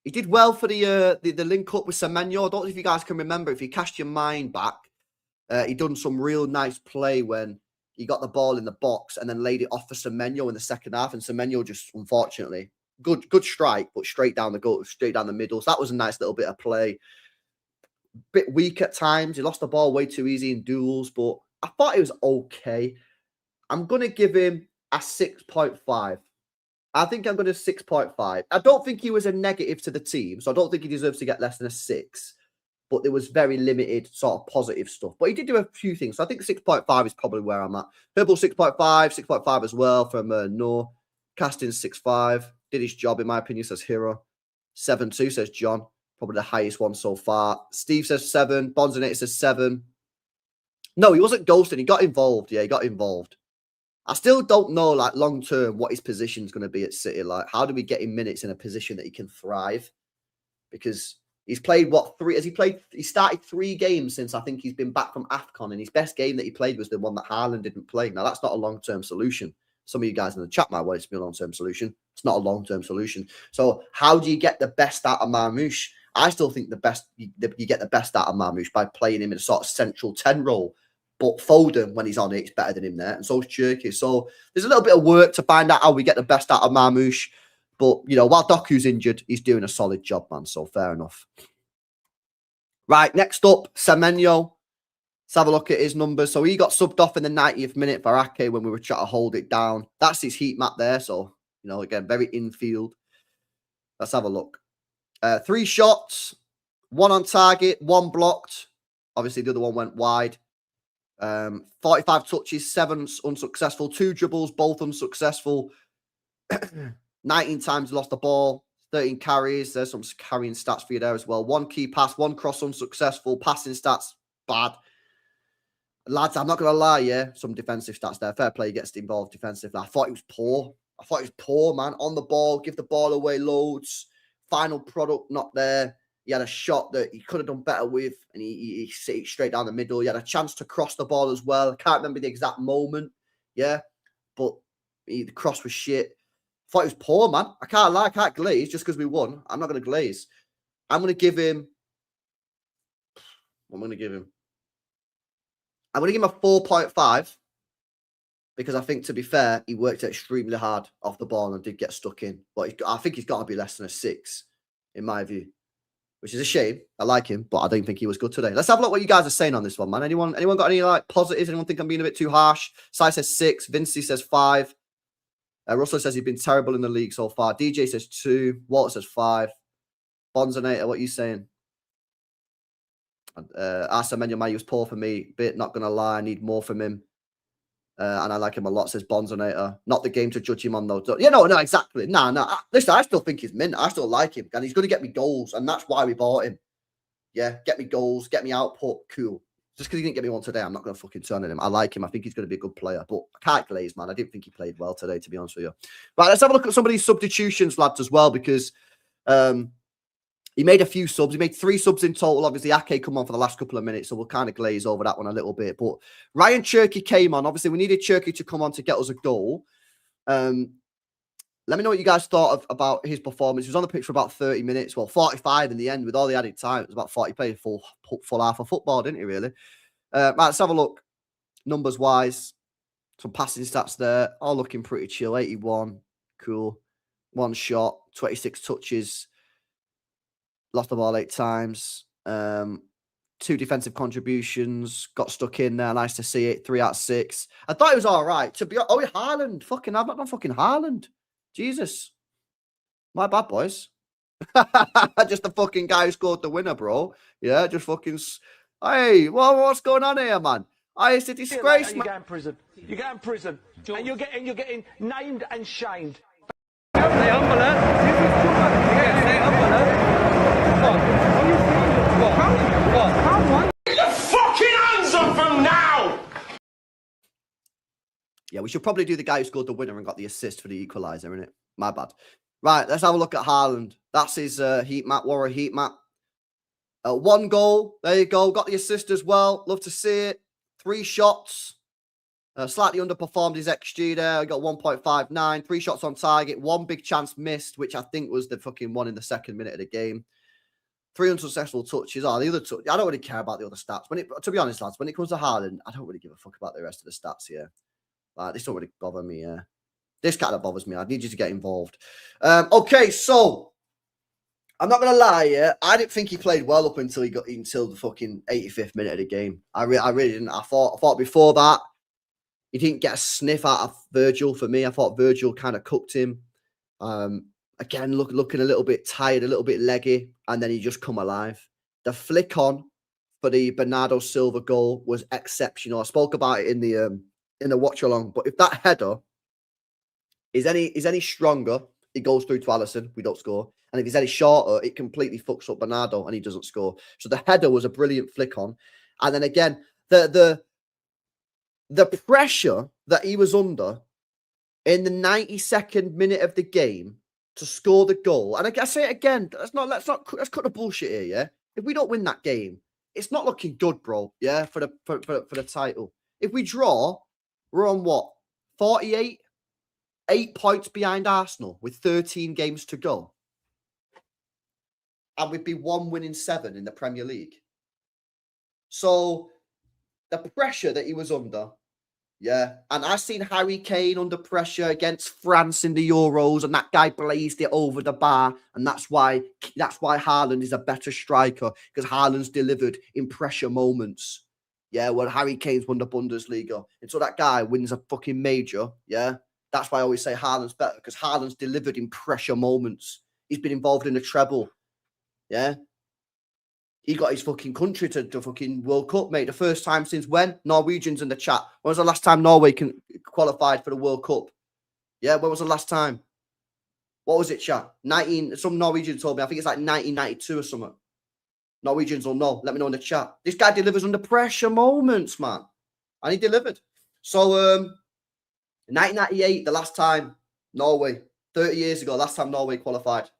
He did well for the link up with Semenyo. I don't know if you guys can remember, if you cast your mind back, he done some real nice play when he got the ball in the box and then laid it off for Semenyo in the second half. And Semenyo just, unfortunately, good strike, but straight down the goal, straight down the middle. So that was a nice little bit of play. Bit weak at times. He lost the ball way too easy in duels, but I thought it was okay. I'm going to give him a 6.5. I think I'm going to 6.5. I don't think he was a negative to the team, so I don't think he deserves to get less than a 6. But there was very limited sort of positive stuff. But he did do a few things. So I think 6.5 is probably where I'm at. Herbal 6.5, 6.5 as well from Noor. Casting 6.5. Did his job, in my opinion, says Hero. 7.2 says John. Probably the highest one so far. Steve says 7. Bonzinator says 7. No, he wasn't ghosting. He got involved. Yeah, he got involved. I still don't know, like, long term, what his position is going to be at City. Like, how do we get him minutes in a position that he can thrive? Because he's played, he started 3 games since I think he's been back from AFCON, and his best game that he played was the one that Haaland didn't play. Now, that's not a long-term solution. Some of you guys in the chat might want it to be a long-term solution. It's not a long-term solution. So how do you get the best out of Marmoush? I still think you get the best out of Marmoush by playing him in a sort of central 10 role. But Foden, when he's on it, it's better than him there. And so is Cherki. So there's a little bit of work to find out how we get the best out of Marmoush. But, you know, while Doku's injured, he's doing a solid job, man. So fair enough. Right, next up, Semenyo. Let's have a look at his numbers. So he got subbed off in the 90th minute for Ake when we were trying to hold it down. That's his heat map there. So, you know, again, very infield. Let's have a look. 3 shots, 1 on target, 1 blocked. Obviously, the other one went wide. 45 touches, 7 unsuccessful, 2 dribbles, both unsuccessful. 19 times lost the ball, 13 carries. There's some carrying stats for you there as well. 1 key pass, 1 cross unsuccessful. Passing stats, bad. Lads, I'm not going to lie, yeah, some defensive stats there. Fair play gets involved defensively. I thought he was poor. Man. On the ball, give the ball away loads. Final product, not there. He had a shot that he could have done better with, and he hit it straight down the middle. He had a chance to cross the ball as well. I can't remember the exact moment, yeah, but the cross was shit. I thought he was poor, man. I can't lie, I can't glaze just because we won. I'm not going to glaze. I'm going to give him... I'm going to give him a 4.5 because I think, to be fair, he worked extremely hard off the ball and did get stuck in. But I think he's got to be less than a 6, in my view, which is a shame. I like him, but I don't think he was good today. Let's have a look what you guys are saying on this one, man. Anyone got any like positives? Anyone think I'm being a bit too harsh? Sai says 6. Vincey says 5. Russell says he's been terrible in the league so far. DJ says 2. Walter says 5. Bonzonator, what are you saying? Semenyo was poor for me. Bit, not going to lie. I need more from him. And I like him a lot, says Bonzonator. Not the game to judge him on, though. Yeah, no, exactly. No. Listen, I still think he's mint. I still like him. And he's going to get me goals. And that's why we bought him. Yeah, get me goals, get me output. Cool. Just because he didn't get me one today, I'm not going to fucking turn on him. I like him. I think he's going to be a good player. But I can't glaze, man. I didn't think he played well today, to be honest with you. Right, let's have a look at some of these substitutions, lads, as well, because he made a few subs. He made 3 subs in total. Obviously, Ake come on for the last couple of minutes, so we'll kind of glaze over that one a little bit. But Ryan Cherki came on. Obviously, we needed Cherki to come on to get us a goal. Let me know what you guys thought about his performance. He was on the pitch for about 30 minutes. Well, 45 in the end with all the added time. It was about 40. He played a full half of football, didn't he, really? Right, let's have a look. Numbers-wise, some passing stats there. All looking pretty chill. 81. Cool. 1 shot. 26 touches. Lost the ball 8 times. 2 defensive contributions. Got stuck in there. Nice to see it. 3 out of 6. I thought it was all right. Haaland. I've not done fucking Haaland. Jesus. My bad, boys. Just the fucking guy who scored the winner, bro. Yeah, just fucking... Hey, what's going on here, man? It's a disgrace, man. You go in prison. You go in prison. And you're getting named and shamed. Stay humble, stay humble, Get your fucking hands up from now! Yeah, we should probably do the guy who scored the winner and got the assist for the equaliser, innit? My bad. Right, let's have a look at Haaland. That's his heat map, Warrior heat map. 1 goal. There you go. Got the assist as well. Love to see it. 3 shots. Slightly underperformed his XG there. He got 1.59. 3 shots on target. 1 big chance missed, which I think was the fucking one in the 2nd minute of the game. 3 unsuccessful touches. The other I don't really care about the other stats. To be honest, lads, when it comes to Haaland, I don't really give a fuck about the rest of the stats here. This don't really bother me. This kind of bothers me. I need you to get involved. Okay, so I'm not gonna lie. Yeah, I didn't think he played well up until the fucking 85th minute of the game. I really didn't. I thought before that he didn't get a sniff out of Virgil for me. I thought Virgil kind of cooked him. Again, looking a little bit tired, a little bit leggy, and then he just come alive. The flick on for the Bernardo Silva goal was exceptional. I spoke about it in the watch along, but if that header is any stronger, it goes through to Alisson. We don't score. And if he's any shorter, it completely fucks up Bernardo and he doesn't score. So the header was a brilliant flick on. And then again, the pressure that he was under in the 92nd minute of the game to score the goal. And I say it again, let's cut the bullshit here, yeah? If we don't win that game, it's not looking good, bro, yeah, for the title. If we draw, we're on what? 48? 8 points behind Arsenal with 13 games to go. And we'd be 1 win in 7 in the Premier League. So the pressure that he was under Yeah, and I seen Harry Kane under pressure against France in the Euros, and that guy blazed it over the bar, and that's why Haaland is a better striker, because Haaland's delivered in pressure moments. Yeah, when Harry Kane's won the Bundesliga, and so that guy wins a fucking major. Yeah, that's why I always say Haaland's better, because Haaland's delivered in pressure moments. He's been involved in the treble. Yeah. He got his fucking country to the fucking World Cup, mate. The first time since when? Norwegians in the chat. When was the last time Norway qualified for the World Cup? Yeah, when was the last time? What was it, chat? Some Norwegian told me. I think it's like 1992 or something. Norwegians will know. Let me know in the chat. This guy delivers under pressure moments, man. And he delivered. So, 1998, the last time Norway, 30 years ago, last time Norway qualified.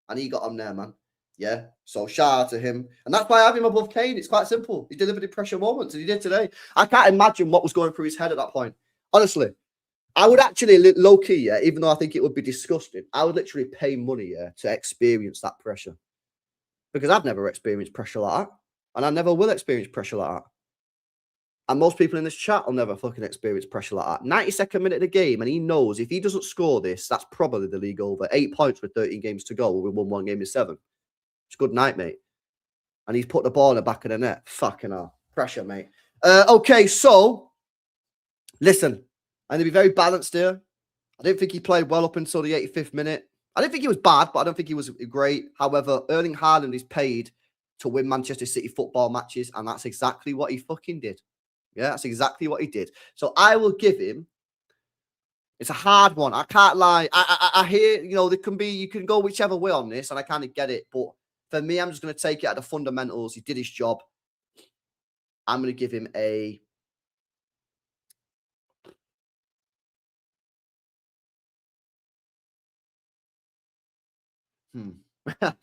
And he got on there, man. Yeah, so shout out to him. And that's why I have him above Kane. It's quite simple. He delivered in pressure moments, and he did today. I can't imagine what was going through his head at that point. Honestly, I would actually, low-key, yeah, even though I think it would be disgusting, I would literally pay money, yeah, to experience that pressure. Because I've never experienced pressure like that. And I never will experience pressure like that. And most people in this chat will never fucking experience pressure like that. 92nd minute of the game, and he knows if he doesn't score this, that's probably the league over. 8 points with 13 games to go. We won 1 game in 7. It's good night, mate. And he's put the ball in the back of the net. Fucking hell. Pressure, mate. Okay, so, listen. I'm going to be very balanced here. I didn't think he played well up until the 85th minute. I didn't think he was bad, but I don't think he was great. However, Erling Haaland is paid to win Manchester City football matches, and that's exactly what he fucking did. Yeah, that's exactly what he did. So I will give him. It's a hard one. I can't lie. I hear, there can be, you can go whichever way on this, and I kind of get it, but for me, I'm just going to take it at the fundamentals. He did his job. I'm going to give him a...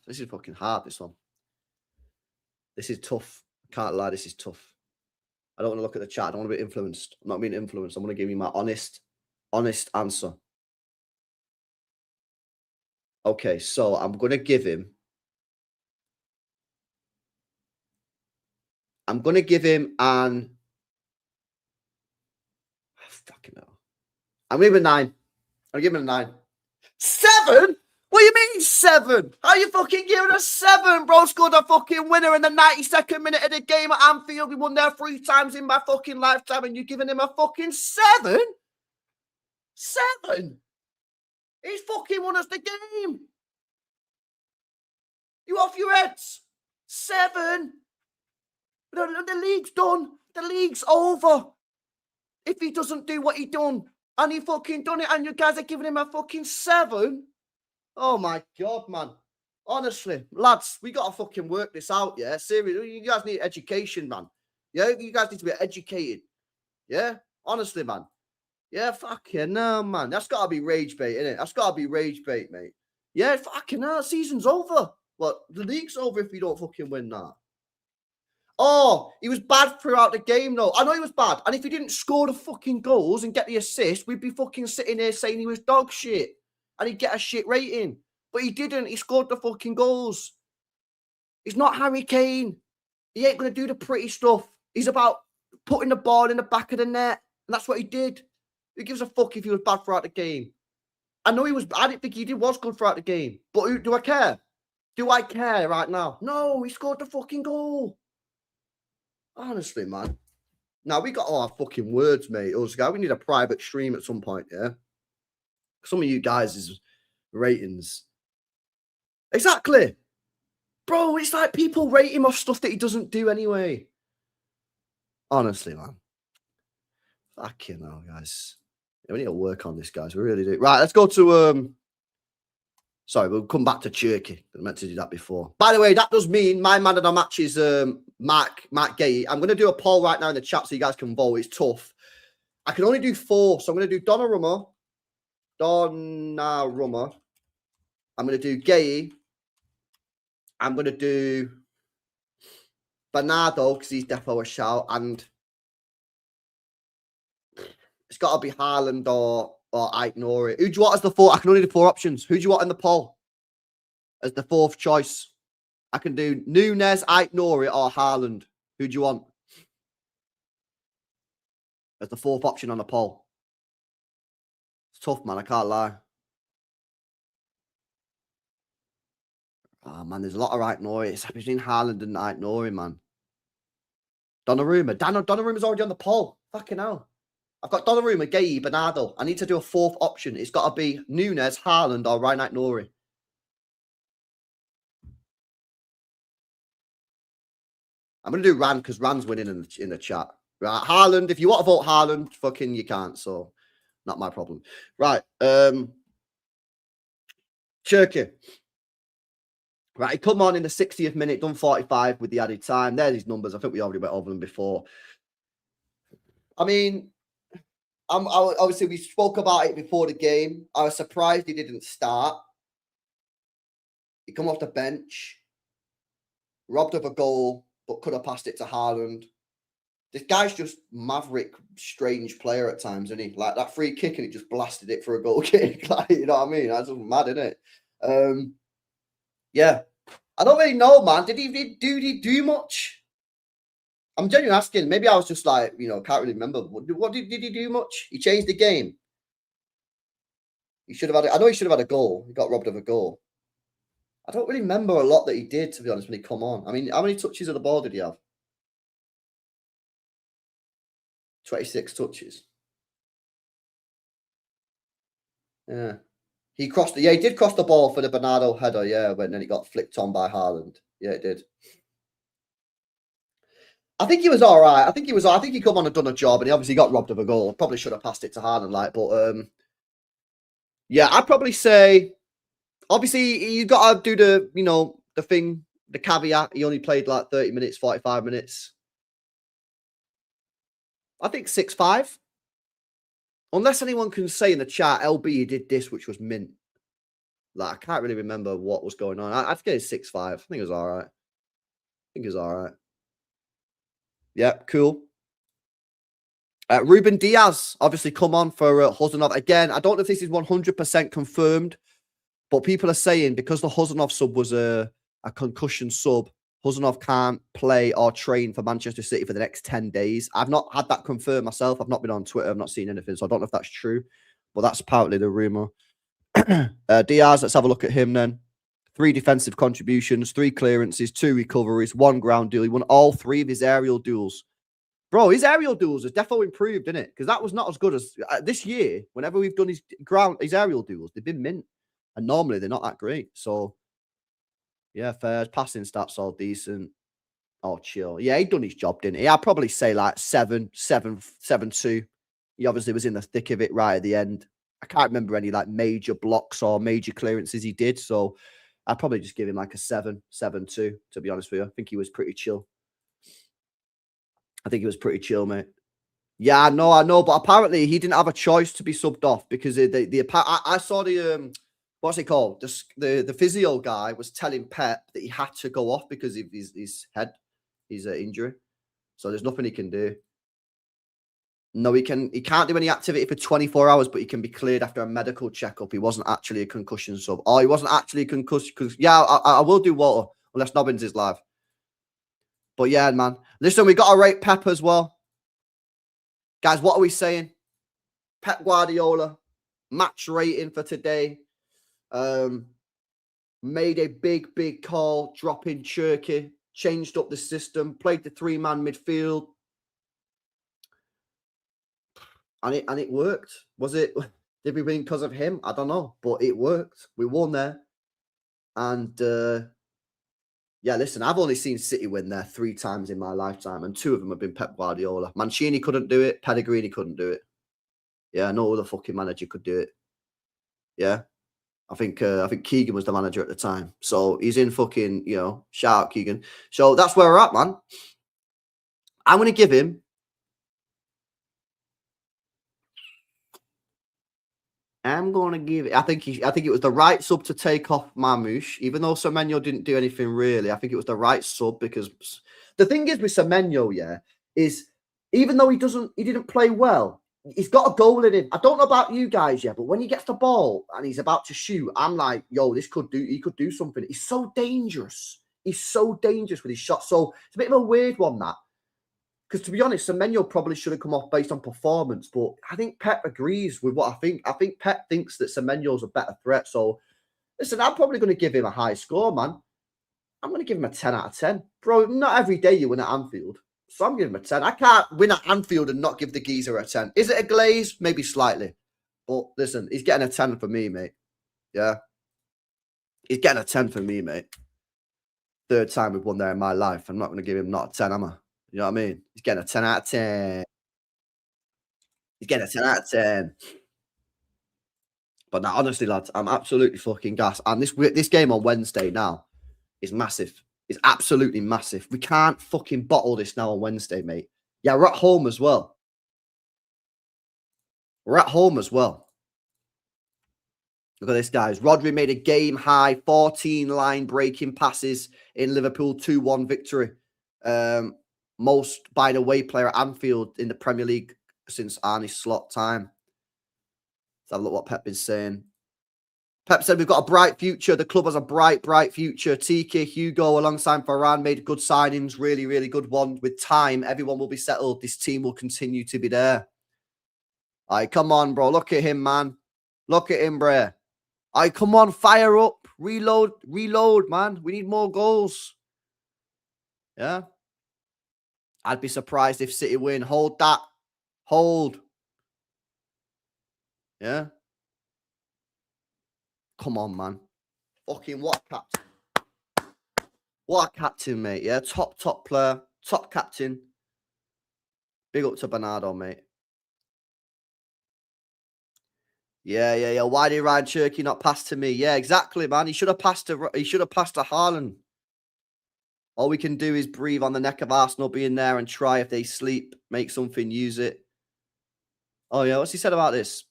This is fucking hard, this one. This is tough. I can't lie, this is tough. I don't want to look at the chat. I don't want to be influenced. I'm not being influenced. I'm going to give you my honest answer. Okay, so I'm going to give him... I'm going to give him an... Fucking hell. I'm going to give him a 9. I'll give him a 9. 7? What do you mean 7? How are you fucking giving a 7? Bro scored a fucking winner in the 92nd minute of the game at Anfield. We won there 3 times in my fucking lifetime, and you're giving him a fucking 7? 7? He's fucking won us the game. You off your heads? 7? The league's done. The league's over. If he doesn't do what he done, and he fucking done it, and you guys are giving him a fucking 7? Oh my God, man. Honestly, lads, we got to fucking work this out, yeah? Seriously, you guys need education, man. Yeah, you guys need to be educated. Yeah? Honestly, man. Yeah, fucking no, man. That's got to be rage bait, innit? That's got to be rage bait, mate. Yeah, fucking no, season's over. Well, the league's over if we don't fucking win that. Oh, he was bad throughout the game, though. I know he was bad. And if he didn't score the fucking goals and get the assist, we'd be fucking sitting here saying he was dog shit. And he'd get a shit rating. But he didn't. He scored the fucking goals. He's not Harry Kane. He ain't going to do the pretty stuff. He's about putting the ball in the back of the net. And that's what he did. Who gives a fuck if he was bad throughout the game? I know he was. I didn't think he was good throughout the game. But do I care? Do I care right now? No, he scored the fucking goal. Honestly, man. Now, we got all our fucking words, mate. Us guys, we need a private stream at some point, yeah? Some of you guys' ratings. Exactly. Bro, it's like people rate him off stuff that he doesn't do anyway. Honestly, man. Fucking hell, guys. Yeah, we need to work on this, guys. We really do. Right, let's go to... Sorry, we'll come back to Cherki. I meant to do that before. By the way, that does mean my man of the match is Mark Guehi. I'm going to do a poll right now in the chat so you guys can vote. It's tough. I can only do 4. So I'm going to do Donnarumma. I'm going to do Guehi. I'm going to do Bernardo because he's defo a shout. And it's got to be Haaland or Ait-Nouri. Who do you want as the 4? I can only do 4 options. Who do you want in the poll as the 4th choice? I can do Nunes, Ait-Nouri, or Haaland. Who do you want? as the fourth option on the poll. It's tough, man. I can't lie. Oh, man, there's a lot of Ait-Nouri. It's between Haaland and Ait-Nouri, man. Donnarumma. Donnarumma's already on the poll. Fucking hell. I've got Donnarumma, Guehi, Bernardo. I need to do a fourth option. It's got to be Nunes, Haaland, or Ait-Nouri. I'm going to do Ran because Ran's winning in the chat. Right, Haaland. If you want to vote Haaland, fucking you can't. So, not my problem. Right. Cherki. Right, he come on in the 60th minute, done 45 with the added time. There's his numbers. I think we already went over them before. I mean, obviously we spoke about it before the game. I was surprised he didn't start. He come off the bench, robbed of a goal, but could have passed it to Haaland. This guy's just maverick, strange player at times, isn't he? Like that free kick and he just blasted it for a goal kick. Like, you know what I mean? That's just mad, isn't it? Yeah. I don't really know, man. Did he do much? I'm genuinely asking. Maybe I was just like, can't really remember. What did he do much? He changed the game. He should have had. I know he should have had a goal. He got robbed of a goal. I don't really remember a lot that he did, to be honest, when he come on. I mean, how many touches of the ball did he have? 26 touches. Yeah. He did cross the ball for the Bernardo header, yeah, when then it got flicked on by Haaland. Yeah, it did. I think he was all right. I think he come on and done a job, and he obviously got robbed of a goal. Probably should have passed it to Haaland, but yeah, I'd probably say, obviously, you got to do the thing, the caveat. He only played like 30 minutes, 45 minutes. I think 6'5". Unless anyone can say in the chat, LB, he did this, which was mint. Like, I can't really remember what was going on. I'd get 6'5". I think it was all right. Yeah, cool. Ruben Diaz, obviously, come on for Khusanov. Again, I don't know if this is 100% confirmed, but people are saying because the Khusanov sub was a concussion sub, Khusanov can't play or train for Manchester City for the next 10 days. I've not had that confirmed myself. I've not been on Twitter. I've not seen anything, so I don't know if that's true, but that's apparently the rumour. Diaz, let's have a look at him then. 3 defensive contributions, 3 clearances, 2 recoveries, 1 ground duel. He won all 3 of his aerial duels. Bro, his aerial duels have definitely improved, isn't it? Because that was not as good as this year. Whenever we've done his aerial duels, they've been mint. And normally they're not that great. So, yeah, fair. Passing stats all decent. Oh, chill. Yeah, he done his job, didn't he? I'd probably say like 7-2. He obviously was in the thick of it right at the end. I can't remember any like major blocks or major clearances he did. So I'd probably just give him like a 7-2, to be honest with you. I think he was pretty chill. Mate. Yeah, I know. But apparently he didn't have a choice to be subbed off because I saw the what's it called? The physio guy was telling Pep that he had to go off because of his head, his injury. So there's nothing he can do. No, he can't do any activity for 24 hours, but he can be cleared after a medical checkup. He wasn't actually a concussion sub. Oh, he wasn't actually concussed. Yeah, I will do Walter unless Nobbins is live. But yeah, man. Listen, we got to rate Pep as well. Guys, what are we saying? Pep Guardiola, match rating for today. Made a big call, dropping Cherki, changed up the system, played the 3-man midfield. And it worked. Was it? Did we win because of him? I don't know, but it worked. We won there. And yeah, listen, I've only seen City win there 3 times in my lifetime, and 2 of them have been Pep Guardiola. Mancini couldn't do it. Pellegrini couldn't do it. Yeah, no other fucking manager could do it. Yeah, I think Keegan was the manager at the time, so he's in fucking shout out Keegan. So that's where we're at, man. I'm gonna give him. I'm going to give it. I think it was the right sub to take off Marmoush, even though Semenyo didn't do anything really. I think it was the right sub because the thing is with Semenyo, yeah, is even though he didn't play well, he's got a goal in him. I don't know about you guys yet, but when he gets the ball and he's about to shoot, I'm like, yo, he could do something. He's so dangerous. He's so dangerous with his shots. So it's a bit of a weird one, that. Because to be honest, Semenyo probably should have come off based on performance, but I think Pep agrees with what I think. I think Pep thinks that Semenyo's a better threat. So, listen, I'm probably going to give him a high score, man. I'm going to give him a 10 out of 10. Bro, not every day you win at Anfield. So I'm giving him a 10. I can't win at Anfield and not give the geezer a 10. Is it a glaze? Maybe slightly. But listen, he's getting a 10 for me, mate. Yeah. He's getting a 10 for me, mate. Third time we've won there in my life. I'm not going to give him not a 10, am I? You know what I mean? He's getting a 10 out of 10. He's getting a 10 out of 10. But now, honestly, lads, I'm absolutely fucking gassed. And this game on Wednesday now is massive. It's absolutely massive. We can't fucking bottle this now on Wednesday, mate. Yeah, we're at home as well. We're at home as well. Look at this, guys. Rodri made a game-high 14 line-breaking passes in Liverpool 2-1 victory. Most by the way player at Anfield in the Premier League since Arne Slot time. Let's have a look what Pep is saying. Pep said, we've got a bright future. The club has a bright, bright future. Tiki, Hugo, alongside Varane, made good signings. Really, really good one. With time, everyone will be settled. This team will continue to be there. All right, come on, bro. Look at him, man. Look at him, bro. All right, come on. Fire up. Reload, man. We need more goals. Yeah. I'd be surprised if City win. Hold that. Hold. Yeah. Come on, man. Fucking what a captain. What a captain, mate. Yeah, top player. Top captain. Big up to Bernardo, mate. Yeah. Why did Ryan Cherki not pass to me? Yeah, exactly, man. He should have passed to Haaland. All we can do is breathe on the neck of Arsenal being there and try if they sleep, make something, use it. Oh, yeah. What's he said about this?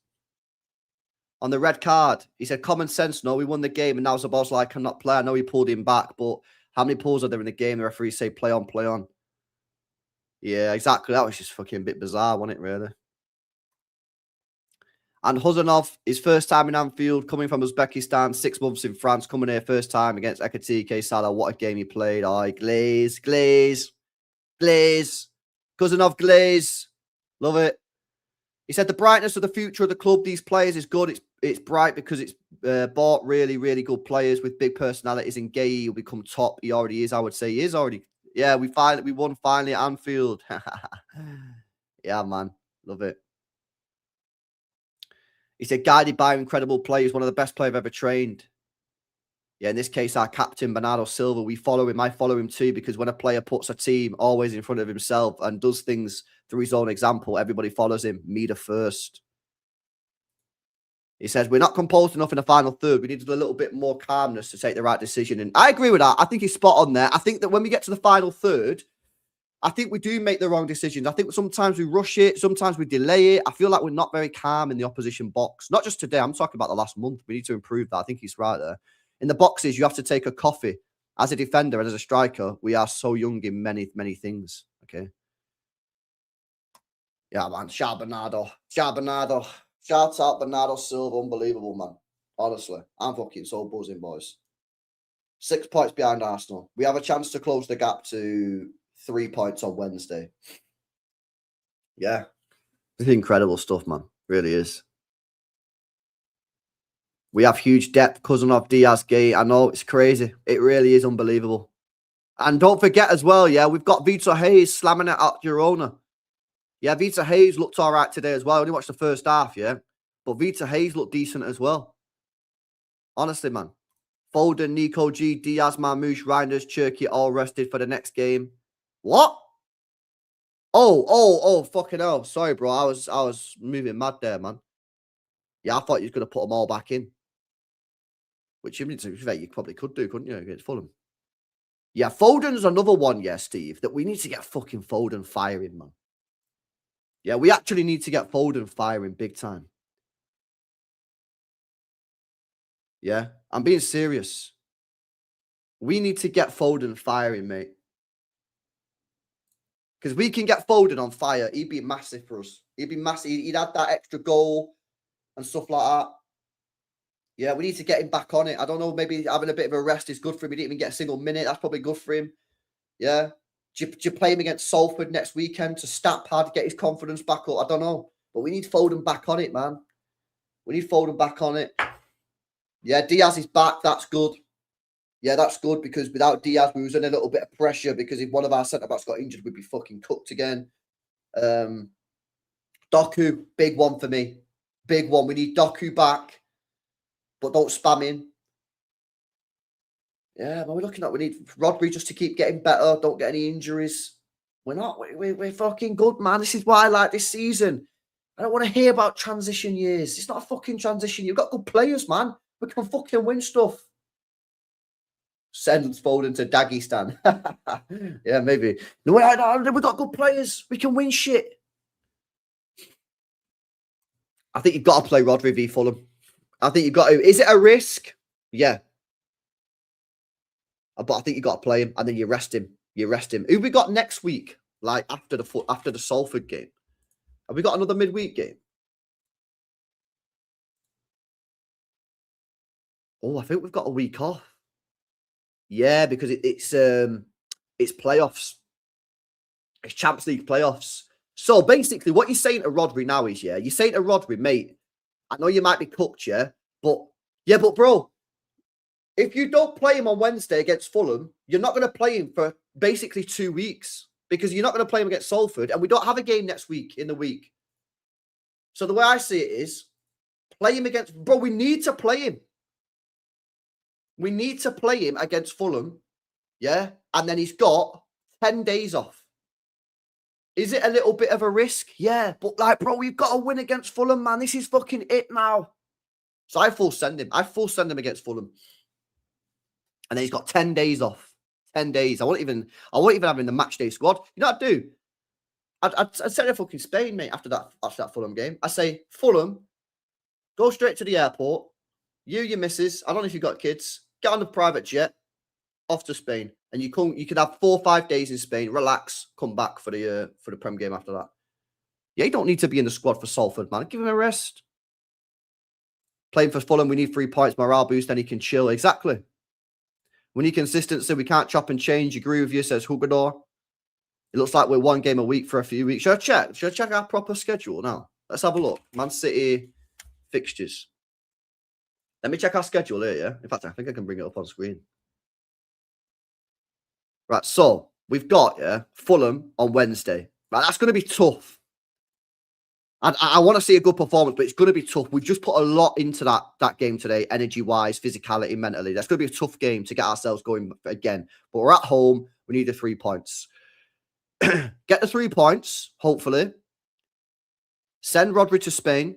On the red card, he said, common sense, no, we won the game, and now Szoboszlai cannot play. I know he pulled him back, but how many pulls are there in the game? The referee say, play on, play on. Yeah, exactly. That was just fucking a bit bizarre, wasn't it, really? And Khusanov, his first time in Anfield, coming from Uzbekistan, 6 months in France, coming here first time against Ekatike Salah. What a game he played. Oh, glaze. Khusanov, glaze. Love it. He said the brightness of the future of the club, these players, is good. It's bright because it's bought really, really good players with big personalities. And Guehi will become top. He already is, I would say. He is already. Yeah, we won finally at Anfield. Yeah, man. Love it. He said, guided by incredible players, one of the best players I've ever trained. Yeah, in this case, our captain, Bernardo Silva, we follow him. I follow him too, because when a player puts a team always in front of himself and does things through his own example, everybody follows him. Me the first. He says, we're not composed enough in the final third. We need a little bit more calmness to take the right decision. And I agree with that. I think he's spot on there. I think that when we get to the final third, I think we do make the wrong decisions. I think sometimes we rush it. Sometimes we delay it. I feel like we're not very calm in the opposition box. Not just today. I'm talking about the last month. We need to improve that. I think he's right there. In the boxes, you have to take a coffee. As a defender and as a striker, we are so young in many, many things. Okay. Yeah, man. Shout out Bernardo. Shout out Bernardo Silva. Unbelievable, man. Honestly. I'm fucking so buzzing, boys. 6 points behind Arsenal. We have a chance to close the gap to 3 points on Wednesday. Yeah. It's incredible stuff, man. Really is. We have huge depth. Khusanov, Diaz, Guehi. I know, it's crazy. It really is unbelievable. And don't forget as well, yeah, we've got Vitor Hayes slamming it at Girona. Yeah, Vitor Hayes looked all right today as well. I only watched the first half, yeah. But Vitor Hayes looked decent as well. Honestly, man. Foden, Nico G, Diaz, Marmoush, Reinders, Cherki all rested for the next game. What? Oh, fucking hell. Sorry, bro. I was moving mad there, man. Yeah, I thought you was going to put them all back in. Which you probably could do, couldn't you, against Fulham? Yeah, Foden's another one, yeah, Steve, that we need to get fucking Foden firing, man. Yeah, we actually need to get Foden firing big time. Yeah, I'm being serious. We need to get Foden firing, mate. Because we can get Foden on fire. He'd be massive for us. He'd be massive. He'd add that extra goal and stuff like that. Yeah, we need to get him back on it. I don't know, maybe having a bit of a rest is good for him. He didn't even get a single minute. That's probably good for him. Yeah. Do you play him against Salford next weekend to stat pad, get his confidence back up? I don't know. But we need Foden back on it, man. We need Foden back on it. Yeah, Diaz is back. That's good. Yeah, that's good because without Diaz, we was in a little bit of pressure because if one of our centre-backs got injured, we'd be fucking cooked again. Doku, big one for me. Big one. We need Doku back, but don't spam him. Yeah, but we're looking at, we need Rodri just to keep getting better. Don't get any injuries. We're not. We're fucking good, man. This is why I like this season. I don't want to hear about transition years. It's not a fucking transition. You've got good players, man. We can fucking win stuff. Send Foden to Dagestan. Yeah, maybe. No, we've got good players. We can win shit. I think you've got to play Rodri v Fulham. I think you've got to. Is it a risk? Yeah. But I think you got to play him, and then you rest him. You rest him. Who we got next week? Like after the Salford game, have we got another midweek game? Oh, I think we've got a week off. Yeah, because it's playoffs. It's Champions League playoffs. So basically, what you're saying to Rodri now is, yeah, you're saying to Rodri, mate, I know you might be cooked, but bro. If you don't play him on Wednesday against Fulham, you're not going to play him for basically 2 weeks because you're not going to play him against Salford, and we don't have a game next week in the week. So the way I see it is, play him against... Bro, we need to play him. We need to play him against Fulham, yeah? And then he's got 10 days off. Is it a little bit of a risk? Yeah, but like, bro, we've got to win against Fulham, man. This is fucking it now. So I full send him. I full send him against Fulham. And then he's got 10 days off. 10 days. I won't even have him in the match day squad. You know what I'd do? I'd send him fucking Spain, mate, after that Fulham game. I say, Fulham, go straight to the airport. You, your missus, I don't know if you've got kids, get on the private jet, off to Spain. And you can have 4 or 5 days in Spain, relax, come back for the Prem game after that. Yeah, you don't need to be in the squad for Salford, man. Give him a rest. Playing for Fulham, we need 3 points, morale boost, then he can chill. Exactly. We need consistency. We can't chop and change. Agree with you, says Hugador. It looks like we're 1 game a week for a few weeks. Should I check our proper schedule now? Let's have a look. Man City fixtures. Let me check our schedule here, yeah? In fact, I think I can bring it up on screen. Right, so we've got, Fulham on Wednesday. Right, that's going to be tough. I want to see a good performance, but it's going to be tough. We've just put a lot into that game today, energy-wise, physicality, mentally. That's going to be a tough game to get ourselves going again. But we're at home. We need the 3 points. Get the 3 points, hopefully. Send Rodri to Spain.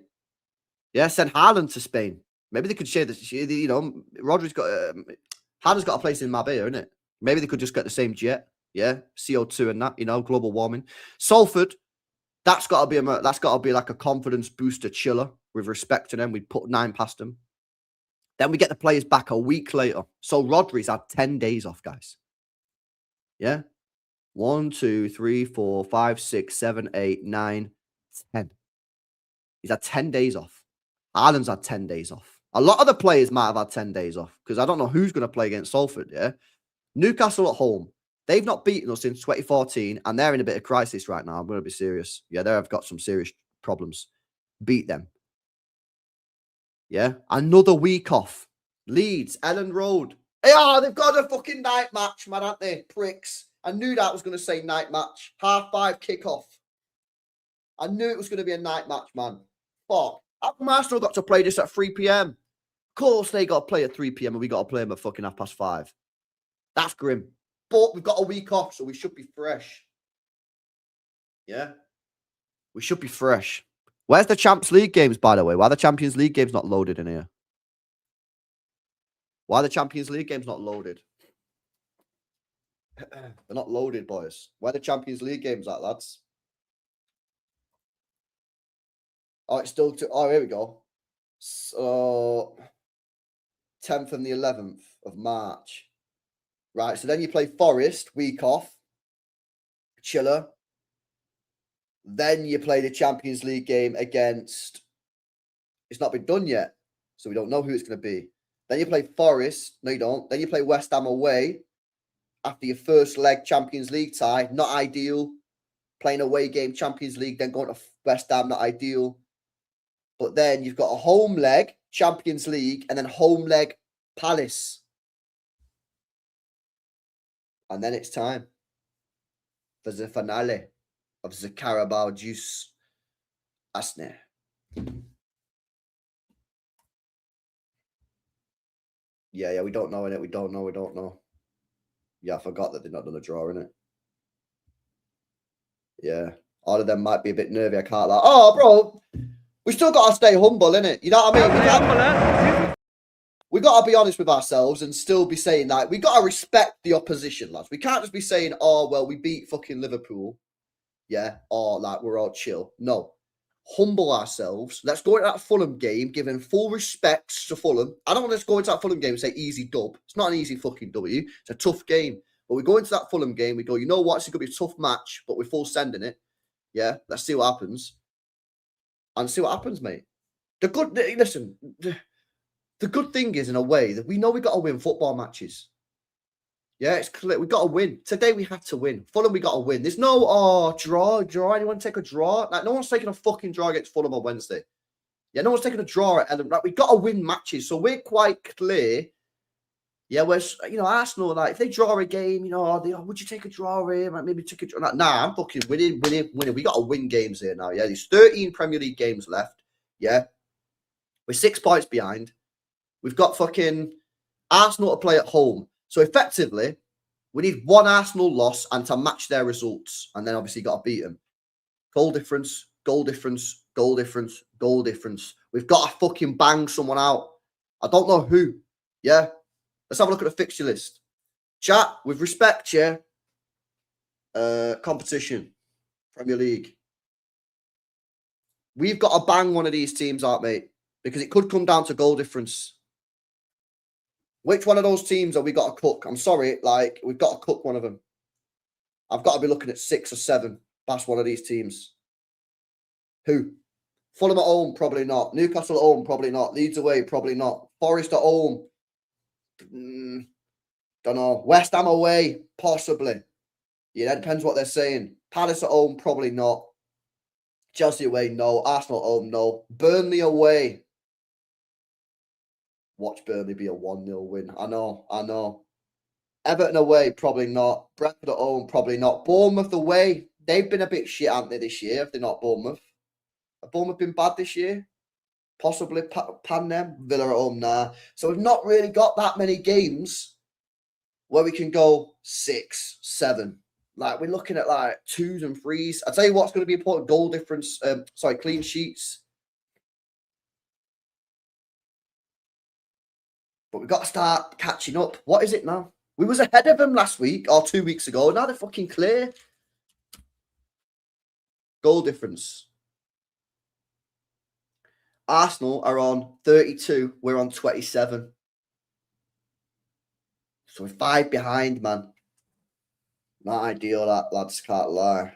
Yeah, send Haaland to Spain. Maybe they could share this. You know, Rodri's got... Haaland's got a place in Marbella, isn't it? Maybe they could just get the same jet. Yeah, CO2 and that, you know, global warming. Salford... That's got to be like a confidence booster chiller with respect to them. We put 9 past them. Then we get the players back a week later. So Rodri's had 10 days off, guys. Yeah. 1, 2, 3, 4, 5, 6, 7, 8, 9, 10. He's had 10 days off. Haaland's had 10 days off. A lot of the players might have had 10 days off because I don't know who's going to play against Salford. Yeah. Newcastle at home. They've not beaten us since 2014, and they're in a bit of crisis right now. I'm going to be serious. Yeah, they've got some serious problems. Beat them. Yeah, another week off. Leeds, Ellen Road. Yeah, they've got a fucking night match, man, aren't they? Pricks. I knew that was going to say night match. 5:30 kickoff. I knew it was going to be a night match, man. Fuck. Arsenal got to play this at 3 p.m. Of course they got to play at 3 p.m. and we got to play them at fucking 5:30. That's grim. But we've got a week off, so we should be fresh. Yeah? We should be fresh. Where's the Champions League games, by the way? Why are the Champions League games not loaded in here? Why are the Champions League games not loaded? They're not loaded, boys. Where are the Champions League games at, lads? Oh, it's still... Oh, here we go. So... 10th and the 11th of March. Right, so then you play Forest, week off, chiller. Then you play the Champions League game against... It's not been done yet, so we don't know who it's going to be. Then you play Forest. No, you don't. Then you play West Ham away. after your first leg Champions League tie, not ideal. Playing away game Champions League, then going to West Ham, not ideal. But then you've got a home leg Champions League and then home leg Palace. And then it's time for the finale of the Carabao Juice. Asne. Yeah, we don't know, innit? We don't know. Yeah, I forgot that they're not done a draw, innit? Yeah. All of them might be a bit nervy, I can't lie. Oh, bro, we still got to stay humble, innit? You know what I mean? We got to be honest with ourselves and still be saying, like, we got to respect the opposition, lads. We can't just be saying, oh, well, we beat fucking Liverpool. Yeah, or, like, we're all chill. No. Humble ourselves. Let's go into that Fulham game, giving full respect to Fulham. I don't want to go into that Fulham game and say easy dub. It's not an easy fucking W. It's a tough game. But we go into that Fulham game, we go, you know what? It's going to be a tough match, but we're full sending it. Yeah, let's see what happens. And see what happens, mate. The good thing is, in a way, that we know we got to win football matches. Yeah, it's clear. We got to win. Today we had to win. Fulham, we got to win. There's no, draw. Anyone take a draw? Like, no one's taking a fucking draw against Fulham on Wednesday. Yeah, no one's taking a draw at Ellen. Like, we got to win matches. So we're quite clear. Yeah, whereas, Arsenal, like, if they draw a game, would you take a draw here? Like, maybe take a draw. Like, nah, I'm fucking winning. We got to win games here now. Yeah, there's 13 Premier League games left. Yeah. We're 6 points behind. We've got fucking Arsenal to play at home. So effectively, we need one Arsenal loss and to match their results. And then obviously got to beat them. Goal difference, goal difference, goal difference, goal difference. We've got to fucking bang someone out. I don't know who. Yeah. Let's have a look at the fixture list. Chat, with respect, yeah. Competition. Premier League. We've got to bang one of these teams out, mate. Because it could come down to goal difference. Which one of those teams have we got to cook? I'm sorry, like, we've got to cook one of them. I've got to be looking at 6 or 7 past one of these teams. Who? Fulham at home, probably not. Newcastle at home, probably not. Leeds away, probably not. Forest at home. Don't know. West Ham away, possibly. Yeah, that depends what they're saying. Palace at home, probably not. Chelsea away, no. Arsenal at home, no. Burnley away. Watch Burnley be a 1-0 win. I know. Everton away, probably not. Brentford at home, probably not. Bournemouth away. They've been a bit shit, haven't they, this year, if they're not Bournemouth? Have Bournemouth been bad this year? Possibly pan them. Villa at home, nah. So we've not really got that many games where we can go 6, 7. Like, we're looking at, like, 2s and 3s. I'll tell you what's going to be important. Goal difference. Clean sheets. But we've got to start catching up. What is it now? We was ahead of them last week or 2 weeks ago. Now they're fucking clear. Goal difference. Arsenal are on 32. We're on 27. So we're 5 behind, man. Not ideal, that, lads. Can't lie.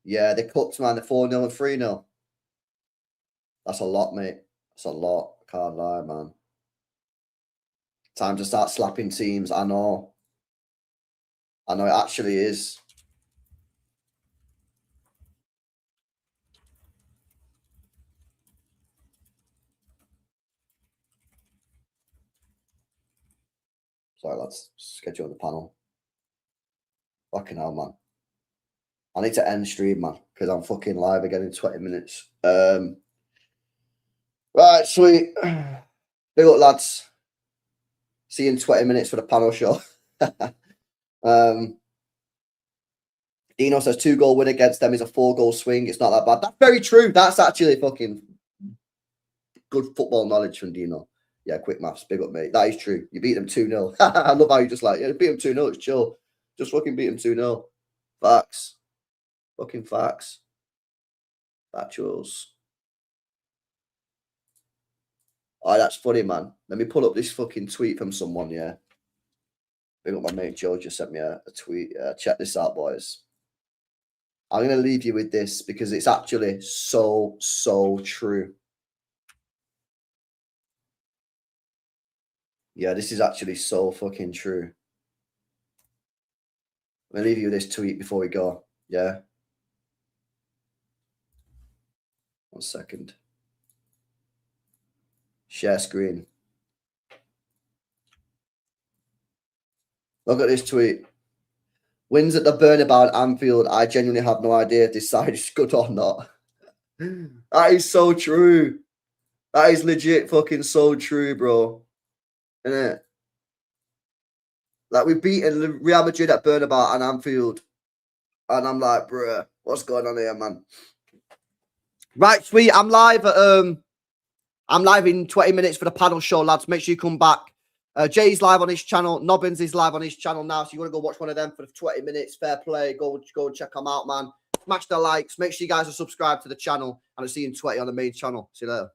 Yeah, they cooked, man. They're 4-0 and 3-0. That's a lot, mate. That's a lot. Can't lie, man. Time to start slapping teams. I know. It actually is. Sorry, lads. Schedule the panel. Fucking hell, man. I need to end stream, man, because I'm fucking live again in 20 minutes. Right, sweet. Big up, lads. See you in 20 minutes for the panel show. Dino says 2-goal win against them is a 4-goal swing. It's not that bad. That's very true. That's actually fucking good football knowledge from Dino. Yeah, quick maths. Big up, mate. That is true. You beat them 2-0. I love how you just like, beat them 2-0. It's chill. Just fucking beat them 2-0. Facts. Fucking facts. Factuals. Oh, that's funny, man. Let me pull up this fucking tweet from someone, yeah. Big up, my mate Joe just sent me a tweet. Check this out, boys. I'm going to leave you with this because it's actually so true. Yeah, this is actually so fucking true. I'm going to leave you with this tweet before we go. Yeah. 1 second. Share screen. Look at this tweet. Wins at the Bernabeu at Anfield. I genuinely have no idea if this side is good or not. That is so true. That is legit fucking so true, bro. Isn't it? Like, we've beaten Real Madrid at Bernabeu and Anfield. And I'm like, bruh, what's going on here, man? Right, sweet. I'm live in 20 minutes for the panel show, lads. Make sure you come back. Jay's live on his channel. Nobbins is live on his channel now. So you want to go watch one of them for the 20 minutes. Fair play. Go and check them out, man. Smash the likes. Make sure you guys are subscribed to the channel. And I'll see you in 20 on the main channel. See you later.